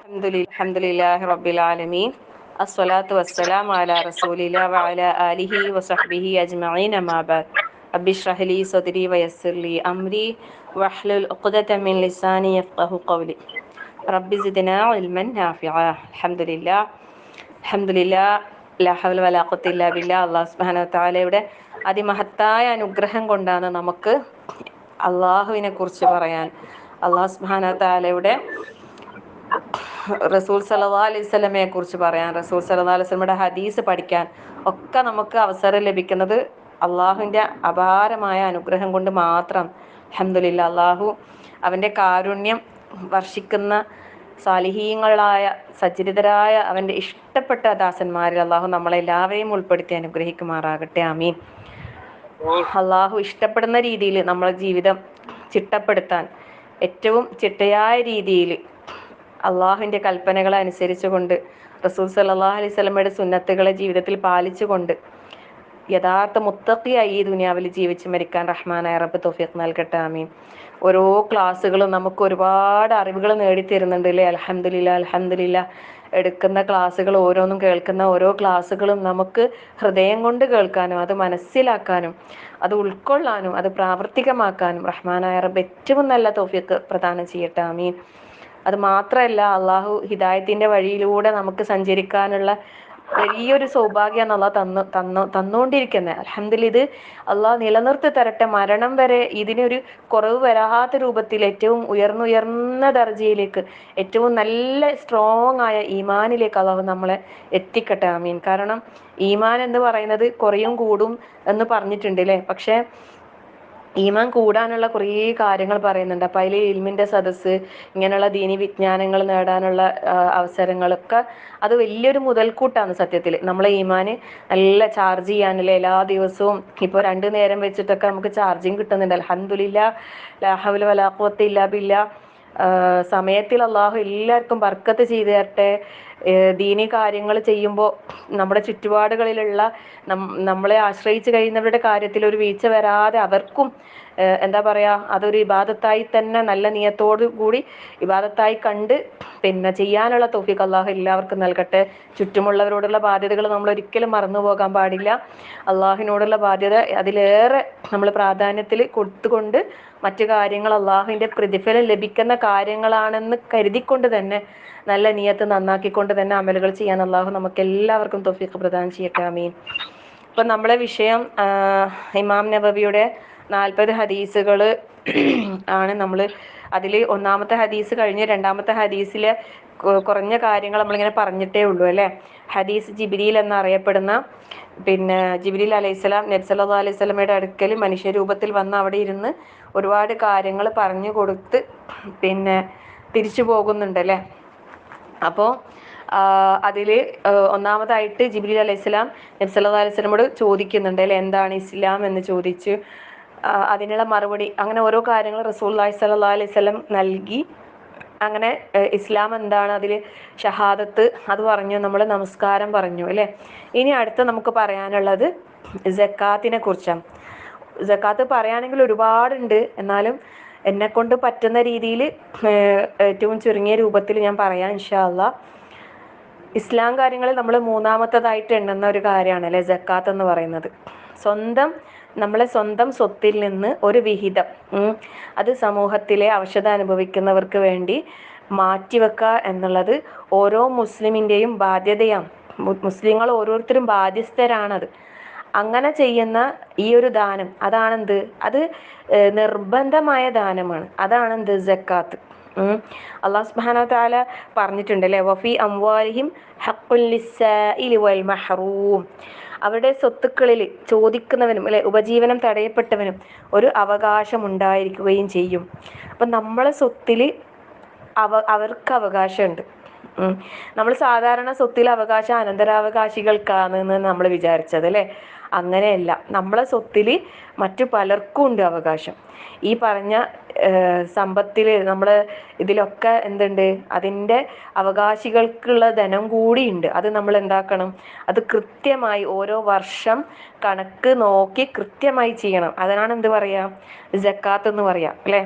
അൽഹംദുലില്ലാഹി റബ്ബിൽ ആലമീൻ അസ്സലാത്തു വസ്സലാമു അലാ റസൂലില്ലാഹി വഅലാ ആലിഹി വസഹ്ബിഹി അജ്മഈൻ അമ്മാ ബഅദ് റബ്ബി ഇശ്റഹ് ലി സദ്രി വയസ്സിർ ലി അംരി വഹ്ലുൽ ഉഖ്ദത മിൻ ലിസാനി യഫ്ഖഹു ഖൗലി റബ്ബി സിദ്നാ ഇൽമൻ നാഫിഅ അൽഹംദുലില്ലാഹ് ലാ ഹൗല വലാ ഖുവത ഇല്ലാ ബില്ലാഹ്. അല്ലാഹു സുബ്ഹാനഹു വ തആലയുടെ അതിമഹത്തായ അനുഗ്രഹം കൊണ്ടാണ് നമുക്ക് അള്ളാഹുവിനെ കുറിച്ച് പറയാൻ, അള്ളാഹു സുബ്ഹാനഹു വ തആലയുടെ റസൂൽ സല്ലല്ലാഹു അലൈഹി വസല്ലമയെ കുറിച്ച് പറയാൻ, റസൂൽ സല്ലല്ലാഹു അലൈഹി വസല്ലമയുടെ ഹദീസ് പഠിക്കാൻ ഒക്കെ നമുക്ക് അവസരം ലഭിക്കുന്നത് അള്ളാഹുവിൻ്റെ അപാരമായ അനുഗ്രഹം കൊണ്ട് മാത്രം. അൽഹംദുലില്ലാഹ്. അള്ളാഹു അവൻ്റെ കാരുണ്യം വർഷിക്കുന്ന സാലിഹീങ്ങളായ സജ്ജിതരായ അവൻ്റെ ഇഷ്ടപ്പെട്ട ദാസന്മാരിൽ അള്ളാഹു നമ്മളെല്ലാവരെയും ഉൾപ്പെടുത്തി അനുഗ്രഹിക്കുമാറാകട്ടെ. ആമീൻ. അള്ളാഹു ഇഷ്ടപ്പെടുന്ന രീതിയിൽ നമ്മളെ ജീവിതം ചിട്ടപ്പെടുത്താൻ, ഏറ്റവും ചിട്ടയായ രീതിയിൽ അള്ളാഹുവിൻ്റെ കൽപ്പനകളെ അനുസരിച്ചുകൊണ്ട് റസൂൽ സല്ലല്ലാഹു അലൈഹി വസല്ലമയുടെ സുന്നത്തുകളെ ജീവിതത്തിൽ പാലിച്ചുകൊണ്ട് യഥാർത്ഥ മുത്തഖിയായി ഈ ദുനിയാവിൽ ജീവിച്ച് മരിക്കാൻ റഹ്മാനായ റബ്ബ് തൗഫീഖ് നൽകട്ടെ. ആമീൻ. ഓരോ ക്ലാസ്സുകളും നമുക്ക് ഒരുപാട് അറിവുകൾ നേടിത്തരുന്നുണ്ട് അല്ലേ? അൽഹംദുലില്ലാഹ് അൽഹംദുലില്ലാഹ്. എടുക്കുന്ന ക്ലാസ്സുകൾ ഓരോന്നും, കേൾക്കുന്ന ഓരോ ക്ലാസ്സുകളും നമുക്ക് ഹൃദയം കൊണ്ട് കേൾക്കാനും അത് മനസ്സിലാക്കാനും അത് ഉൾക്കൊള്ളാനും അത് പ്രാവർത്തികമാക്കാനും റഹ്മാനായ റബ്ബ് ഏറ്റവും നല്ല തൗഫീഖ് പ്രദാനം ചെയ്യട്ടെ. ആമീൻ. അത് മാത്രമല്ല, അള്ളാഹു ഹിദായത്തിൻ്റെ വഴിയിലൂടെ നമുക്ക് സഞ്ചരിക്കാനുള്ള വലിയൊരു സൗഭാഗ്യമാണ് അള്ളാഹ് തന്നുകൊണ്ടിരിക്കുന്നത്. അൽഹംദുലില്ലാഹ്. ഇത് അള്ളാഹ് നിലനിർത്തി തരട്ടെ. മരണം വരെ ഇതിനൊരു കുറവ് വരാത്ത രൂപത്തിൽ ഏറ്റവും ഉയർന്ന ദർജയിലേക്ക്, ഏറ്റവും നല്ല സ്ട്രോങ് ആയ ഈമാനിലേക്ക് അള്ളാഹു നമ്മളെ എത്തിക്കട്ടെ. ആമീൻ. കാരണം ഈമാൻ എന്ന് പറയുന്നത് കുറയും കൂടും എന്ന് പറഞ്ഞിട്ടുണ്ട് അല്ലേ? പക്ഷേ ഈമാൻ കൂടാനുള്ള കുറേ കാര്യങ്ങൾ പറയുന്നുണ്ട്. അപ്പം അതിൽ ഇൽമിൻ്റെ സദസ്സ്, ഇങ്ങനെയുള്ള ദീനി വിജ്ഞാനങ്ങൾ നേടാനുള്ള അവസരങ്ങളൊക്കെ അത് വലിയൊരു മുതൽക്കൂട്ടാണ് സത്യത്തിൽ. നമ്മളെ ഈമാന് നല്ല ചാർജ് ചെയ്യാനല്ലേ എല്ലാ ദിവസവും ഇപ്പോൾ 2 നേരം വെച്ചിട്ടൊക്കെ നമുക്ക് ചാർജിങ് കിട്ടുന്നുണ്ട്. അൽഹംദുലില്ലാഹ്. ലാ ഹൗല വലാ ഖുവത ഇല്ലാ ബില്ലാഹ്. സമയത്തിൽ അള്ളാഹു എല്ലാവർക്കും ബർക്കത്ത് ചെയ്തു തരട്ടെ. ദീനി കാര്യങ്ങൾ ചെയ്യുമ്പോൾ നമ്മുടെ ചുറ്റുപാടുകളിലുള്ള നമ്മളെ ആശ്രയിച്ച് കഴിയുന്നവരുടെ കാര്യത്തിൽ ഒരു വീഴ്ച വരാതെ അവർക്കും എന്താ പറയുക, അതൊരു ഇബാദത്തായി തന്നെ നല്ല നിയത്തോടു കൂടി ഇബാദത്തായി കണ്ട് പിന്നെ ചെയ്യാനുള്ള തൗഫീഖ് അള്ളാഹു എല്ലാവർക്കും നൽകട്ടെ. ചുറ്റുമുള്ളവരോടുള്ള ബാധ്യതകൾ നമ്മൾ ഒരിക്കലും മറന്നു പോകാൻ പാടില്ല. അള്ളാഹുവിനോടുള്ള ബാധ്യത അതിലേറെ നമ്മൾ പ്രാധാന്യത്തിൽ കൊടുത്തുകൊണ്ട് മറ്റു കാര്യങ്ങൾ അള്ളാഹുവിൻ്റെ പ്രതിഫലം ലഭിക്കുന്ന കാര്യങ്ങളാണെന്ന് കരുതിക്കൊണ്ട് തന്നെ നല്ല നിയത്ത് നന്നാക്കിക്കൊണ്ട് തന്നെ അമലുകൾ ചെയ്യാൻ അള്ളാഹു നമുക്ക് എല്ലാവർക്കും തൗഫീഖ് പ്രദാനം ചെയ്യട്ടെ. ആമീൻ. ഇപ്പം നമ്മളെ വിഷയം ഇമാം നബവിയുടെ 40 ഹദീസുകൾ ആണ്. നമ്മൾ അതിൽ ഒന്നാമത്തെ ഹദീസ് കഴിഞ്ഞ് രണ്ടാമത്തെ ഹദീസിലെ കുറഞ്ഞ കാര്യങ്ങൾ നമ്മളിങ്ങനെ പറഞ്ഞിട്ടേ ഉള്ളൂ അല്ലേ? ഹദീസ് ജിബ്രീൽ എന്നറിയപ്പെടുന്ന പിന്നെ ജിബ്രീൽ അലൈഹിസ്സലാം നബി സല്ലല്ലാഹു അലൈഹി വസല്ലമയുടെ അടുക്കൽ മനുഷ്യരൂപത്തിൽ വന്ന് അവിടെ ഇരുന്ന് ഒരുപാട് കാര്യങ്ങൾ പറഞ്ഞു കൊടുത്ത് പിന്നെ തിരിച്ചു പോകുന്നുണ്ട് അല്ലേ? അപ്പോൾ അതിൽ ഒന്നാമതായിട്ട് ജിബ്രീൽ അലൈഹിസ്സലാം നബി സല്ലല്ലാഹു അലൈഹി വസല്ലമയോട് ചോദിക്കുന്നുണ്ട് അല്ലേ, എന്താണ് ഇസ്ലാം എന്ന് ചോദിച്ചു. അതിനുള്ള മറുപടി അങ്ങനെ ഓരോ കാര്യങ്ങൾ റസൂലുള്ളാഹി സ്വല്ലല്ലാഹു അലൈഹി വസല്ലം നൽകി. അങ്ങനെ ഇസ്ലാം എന്താണ്, അതിൽ ഷഹാദത്ത് അത് പറഞ്ഞു, നമ്മൾ നമസ്കാരം പറഞ്ഞു അല്ലേ? ഇനി അടുത്ത നമുക്ക് പറയാനുള്ളത് സക്കാത്തിനെ കുറിച്ചാണ്. സക്കാത്ത് പറയുകയാണെങ്കിൽ ഒരുപാടുണ്ട്, എന്നാലും എന്നെക്കൊണ്ട് പറ്റുന്ന രീതിയിൽ ഏറ്റവും ചുരുങ്ങിയ രൂപത്തിൽ ഞാൻ പറയാം ഇൻഷാ അല്ലാഹ്. ഇസ്ലാം കാര്യങ്ങളിൽ നമ്മൾ മൂന്നാമത്തതായിട്ട് എണ്ണുന്ന ഒരു കാര്യമാണ് അല്ലേ സക്കാത്ത് എന്ന് പറയുന്നത്. നമ്മളെ സ്വന്തം സ്വത്തിൽ നിന്ന് ഒരു വിഹിതം അത് സമൂഹത്തിലെ അവശത അനുഭവിക്കുന്നവർക്ക് വേണ്ടി മാറ്റിവെക്കുക എന്നുള്ളത് ഓരോ മുസ്ലിമിൻ്റെയും ബാധ്യതയാണ്. മുസ്ലിങ്ങൾ ഓരോരുത്തരും ബാധ്യസ്ഥരാണത്. അങ്ങനെ ചെയ്യുന്ന ഈ ഒരു ദാനം അതാണെന്ത്, അത് നിർബന്ധമായ ദാനമാണ്. അതാണെന്ത് സക്കാത്ത്. അല്ലാഹു സുബ്ഹാനഹു വ തആല പറഞ്ഞിട്ടുണ്ട് അല്ലേ, വഫി അംവാലിഹിം ഹഖ്ഖുൽ ലിസ്സാഇലി വൽ മഹ്റൂം. അവരുടെ സ്വത്തുക്കളിൽ ചോദിക്കുന്നവനും അല്ലെ ഉപജീവനം തടയപ്പെട്ടവനും ഒരു അവകാശം ഉണ്ടായിരിക്കുകയും ചെയ്യും. അപ്പം നമ്മളെ സ്വത്തിൽ അവർക്ക് അവകാശമുണ്ട്. നമ്മൾ സാധാരണ സ്വത്തിൽ അവകാശം അനന്തരാവകാശികൾക്കാണെന്ന് നമ്മൾ വിചാരിച്ചത് അല്ലേ? അങ്ങനെയല്ല. നമ്മളെ സ്വത്തിൽ മറ്റു പലർക്കും ഉണ്ട് അവകാശം. ഈ പറഞ്ഞ സമ്പത്തിൽ നമ്മൾ ഇതിലൊക്കെ എന്തുണ്ട്, അതിൻ്റെ അവകാശികൾക്കുള്ള ധനം കൂടിയുണ്ട്. അത് നമ്മൾ എന്താക്കണം, അത് കൃത്യമായി ഓരോ വർഷം കണക്ക് നോക്കി കൃത്യമായി ചെയ്യണം. അതിനാണ് എന്ത് പറയാ, ജക്കാത്ത് എന്ന് പറയാം അല്ലേ.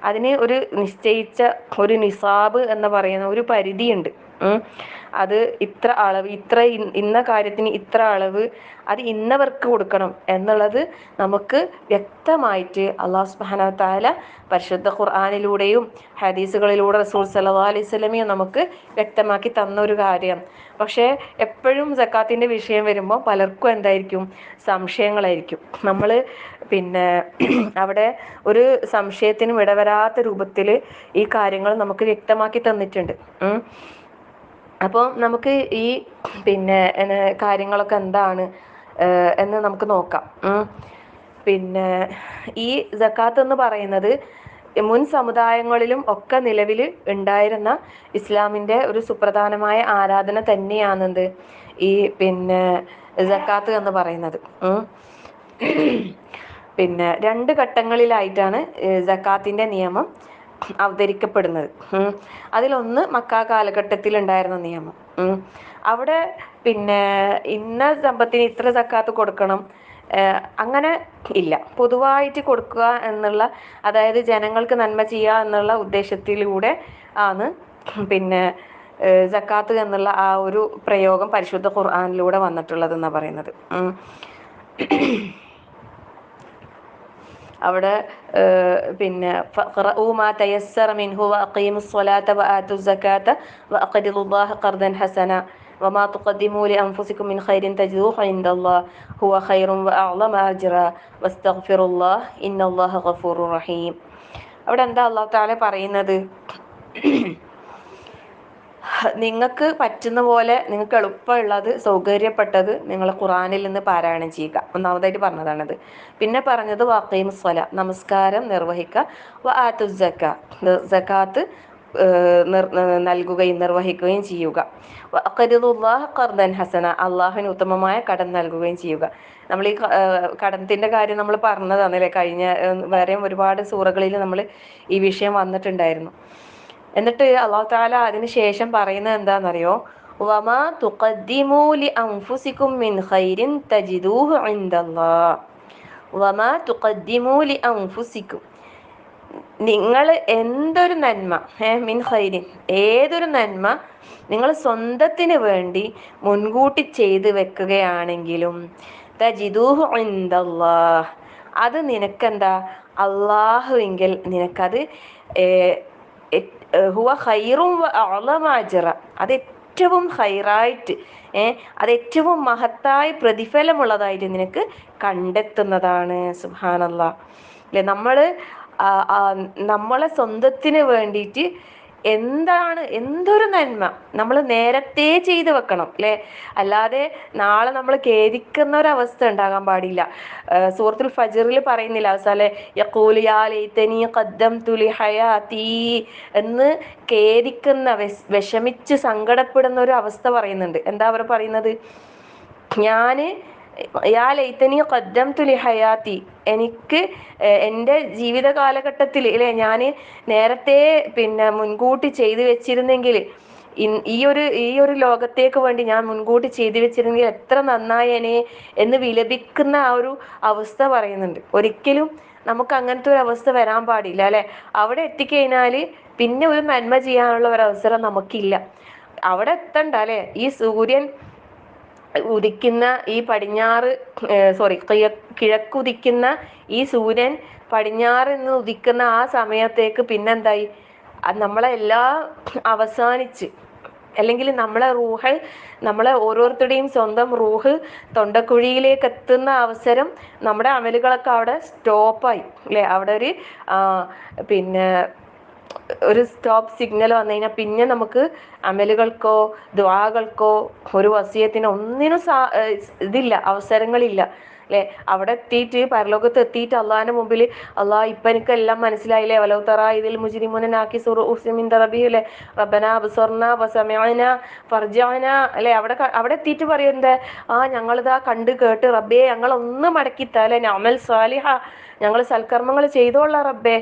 അതിന് ഒരു നിശ്ചയിച്ച ഒരു നിസാബ് എന്ന് പറയുന്ന ഒരു പരിധിയുണ്ട്. അത് ഇത്ര അളവ്, ഇത്ര ഇന്ന കാര്യത്തിന് ഇത്ര അളവ്, അത് ഇന്നവർക്ക് കൊടുക്കണം എന്നുള്ളത് നമുക്ക് വ്യക്തമായിട്ട് അള്ളാഹു സുബ്ഹാനഹു വ തആല പരിശുദ്ധ ഖുർആനിലൂടെയും ഹദീസുകളിലൂടെ റസൂൽ സല്ലല്ലാഹു അലൈഹി വസല്ലമയും നമുക്ക് വ്യക്തമാക്കി തന്നൊരു കാര്യം. പക്ഷേ എപ്പോഴും സക്കാത്തിൻ്റെ വിഷയം വരുമ്പോൾ പലർക്കും എന്തായിരിക്കും, സംശയങ്ങളായിരിക്കും. നമ്മൾ പിന്നെ അവിടെ ഒരു സംശയത്തിനും ഇടവരാത്ത രൂപത്തിൽ ഈ കാര്യങ്ങൾ നമുക്ക് വ്യക്തമാക്കി തന്നിട്ടുണ്ട്. അപ്പോൾ നമുക്ക് ഈ പിന്നെ കാര്യങ്ങളൊക്കെ എന്താണ് എന്ന് നമുക്ക് നോക്കാം. പിന്നെ ഈ സക്കാത്ത് എന്ന് പറയുന്നത് മുൻ സമുദായങ്ങളിലും ഒക്കെ നിലവിൽ ഉണ്ടായിരുന്ന ഇസ്ലാമിൻ്റെ ഒരു സുപ്രധാനമായ ആരാധന തന്നെയാണെന്ത്, ഈ പിന്നെ സക്കാത്ത് എന്ന് പറയുന്നത്. പിന്നെ 2 ഘട്ടങ്ങളിലായിട്ടാണ് സക്കാത്തിൻ്റെ നിയമം അവതരിക്കപ്പെടുന്നത്. അതിലൊന്ന് മക്ക കാലഘട്ടത്തിൽ ഉണ്ടായിരുന്ന നിയമം. അവിടെ പിന്നെ ഇന്ന സമ്പത്തിന് ഇത്ര സക്കാത്ത് കൊടുക്കണം അങ്ങനെ ഇല്ല. പൊതുവായിട്ട് കൊടുക്കുക എന്നുള്ള, അതായത് ജനങ്ങൾക്ക് നന്മ ചെയ്യുക എന്നുള്ള ഉദ്ദേശത്തിലൂടെ ആണ് പിന്നെ സക്കാത്ത് എന്നുള്ള ആ ഒരു പ്രയോഗം പരിശുദ്ധ ഖുർആനിലൂടെ വന്നിട്ടുള്ളതെന്നാണ് പറയുന്നത്. അവിടെ പിന്നെ ഫഖറഊ മാ തയസ്സറ മിൻഹു വഅഖീമുസ് സ്വലാത്ത വആതുസ് സകാത്ത വഅഖ്രിദുല്ലാഹ ഖർദൻ ഹസന വമാ തുഖദ്ദിമൂ ലിഅൻഫുസികും മിൻ ഖൈരിൻ തജിദൂഹു ഇൻദല്ലാഹ് ഹുവ ഖൈറുൻ വഅഅ്ളമ അജ്റ വസ്തഗ്ഫിറുല്ലാഹ ഇന്നല്ലാഹ ഗഫൂറുർ റഹീം. അവിടെ എന്താ അല്ലാഹു തആല പറയുന്നത്, നിങ്ങൾക്ക് പറ്റുന്ന പോലെ, നിങ്ങൾക്ക് എളുപ്പമുള്ളത്, സൗകര്യപ്പെട്ടത് നിങ്ങൾ ഖുർആനിൽ നിന്ന് പാരായണം ചെയ്യുക. ഒന്നാമതായിട്ട് പറഞ്ഞതാണത്. പിന്നെ പറഞ്ഞത് വഅഖീമുസ് സ്വല, നമസ്കാരം നിർവഹിക്കുക, വആതുസ് സകാത്ത് നൽകുകയും നിർവഹിക്കുകയും ചെയ്യുക, വഅഖ്രിദുല്ലാഹ ഖർദൻ ഹസന, അള്ളാഹുവിന് ഉത്തമമായ കടം നൽകുകയും ചെയ്യുക. നമ്മൾ ഈ കടത്തിൻ്റെ കാര്യം നമ്മൾ പറഞ്ഞതാണല്ലേ കഴിഞ്ഞ വേറെയും ഒരുപാട് സൂറകളിൽ നമ്മൾ ഈ വിഷയം വന്നിട്ടുണ്ടായിരുന്നു. എന്നിട്ട് അല്ലാഹു തആല അതിന് ശേഷം പറയുന്നത് എന്താണെന്നറിയോ, വമാ തുഖദ്ദിമൂ ലിഅൻഫുസികും മിൻ ഖൈരിൻ തജിദൂഹു ഇൻദല്ലാഹ്. വമാ തുഖദ്ദിമൂ ലിഅൻഫുസികും, നിങ്ങൾ എന്തൊരു നന്മ, മിൻ ഖൈരിൻ, ഏതൊരു നന്മ നിങ്ങൾ സ്വന്തത്തിന് വേണ്ടി മുൻകൂട്ടി ചെയ്തു വെക്കുകയാണെങ്കിലും തജിദൂഹു ഇൻദല്ലാഹ്, അത് നിനക്കെന്താ, അള്ളാഹുവിങ്കിൽ നിനക്കത് ഹുവ ഖൈറുൻ വഅഅ്ളമ അജ്റ, അത് ഏറ്റവും ഖൈറായിട്ട്, അത് ഏറ്റവും മഹത്തായ പ്രതിഫലമുള്ളതായിട്ട് നിനക്ക് കണ്ടെത്തുന്നതാണ്. സുബ്ഹാനല്ലാഹ് അല്ലേ. നമ്മളെ സ്വന്തത്തിന് വേണ്ടിയിട്ട് എന്തൊരു നന്മ നമ്മൾ നേരത്തെ ചെയ്തു വെക്കണം അല്ലേ. അല്ലാതെ നാളെ നമ്മൾ ഖേദിക്കുന്ന ഒരവസ്ഥ ഉണ്ടാകാൻ പാടില്ല. സൂറത്തുൽ ഫജ്റിൽ പറയുന്നില്ല അവസാനം, യഖൂലു യാ ലൈതനി ഖദ്ദംതു ലിഹയാതി എന്ന് ഖേദിക്കുന്ന, വിഷമിച്ച് സങ്കടപ്പെടുന്ന ഒരു അവസ്ഥ പറയുന്നുണ്ട്. എന്താ അവർ പറയുന്നത്, യാ ലൈതനി ഖദ്ദംതു ലിഹയാതി, എനിക്ക് എൻ്റെ ജീവിത കാലഘട്ടത്തിൽ അല്ലേ ഞാൻ നേരത്തെ പിന്നെ മുൻകൂട്ടി ചെയ്തു വെച്ചിരുന്നെങ്കിൽ, ഈ ഒരു ലോകത്തേക്ക് വേണ്ടി ഞാൻ മുൻകൂട്ടി ചെയ്തു വെച്ചിരുന്നെങ്കിൽ എത്ര നന്നായേനെ എന്ന് വിലപിക്കുന്ന ആ ഒരു അവസ്ഥ പറയുന്നുണ്ട്. ഒരിക്കലും നമുക്ക് അങ്ങനത്തെ ഒരു അവസ്ഥ വരാൻ പാടില്ല അല്ലെ. അവിടെ എത്തിക്കഴിഞ്ഞാൽ പിന്നെ ഒരു നന്മ ചെയ്യാനുള്ള ഒരവസരം നമുക്കില്ല. അവിടെ എത്തണ്ട അല്ലെ. ഈ സൂര്യൻ ഉദിക്കുന്ന ഈ കിഴക്കുദിക്കുന്ന ഈ സൂര്യൻ പടിഞ്ഞാറ് നിന്ന് ഉദിക്കുന്ന ആ സമയത്തേക്ക് പിന്നെന്തായി, നമ്മളെല്ലാം അവസാനിച്ച്, അല്ലെങ്കിൽ നമ്മളെ ഓരോരുത്തരുടെയും സ്വന്തം റൂഹ് തൊണ്ടക്കുഴിയിലേക്ക് എത്തുന്ന അവസരം നമ്മുടെ അമലുകളൊക്കെ അവിടെ സ്റ്റോപ്പായി അല്ലേ. അവിടെ പിന്നെ ഒരു സ്റ്റോപ്പ് സിഗ്നൽ വന്നു കഴിഞ്ഞാൽ പിന്നെ നമുക്ക് അമലുകൾക്കോ ദുആകൾക്കോ ഒരു വസിയത്തിനോ ഒന്നിനും ഇതില്ല, അവസരങ്ങളില്ല. അല്ലെ? അവിടെ എത്തിയിട്ട് പരലോകത്ത് എത്തിയിട്ട് അള്ളാഹിന്റെ മുമ്പിൽ അള്ളാഹ് ഇപ്പൊ എനിക്കെല്ലാം മനസ്സിലായില്ലേ, വലൗ തറാ ഇതിൽ മുജ്രിമൂന നാകിസു റൂഉസിഹിം മിൻ റബ്ബിഹിം റബ്ബനാ അബ്സർനാ വസമഅനാ ഫർജിഅനാ അല്ലെ? അവിടെ എത്തിയിട്ട് പറയുന്നത് ഞങ്ങളിതാ കണ്ട് കേട്ട് റബ്ബേ ഞങ്ങളൊന്ന് മടക്കിത്താലെ നഅമൽ സാലിഹ, ഞങ്ങൾ സൽക്കർമ്മങ്ങൾ ചെയ്തോളാം റബ്ബേ.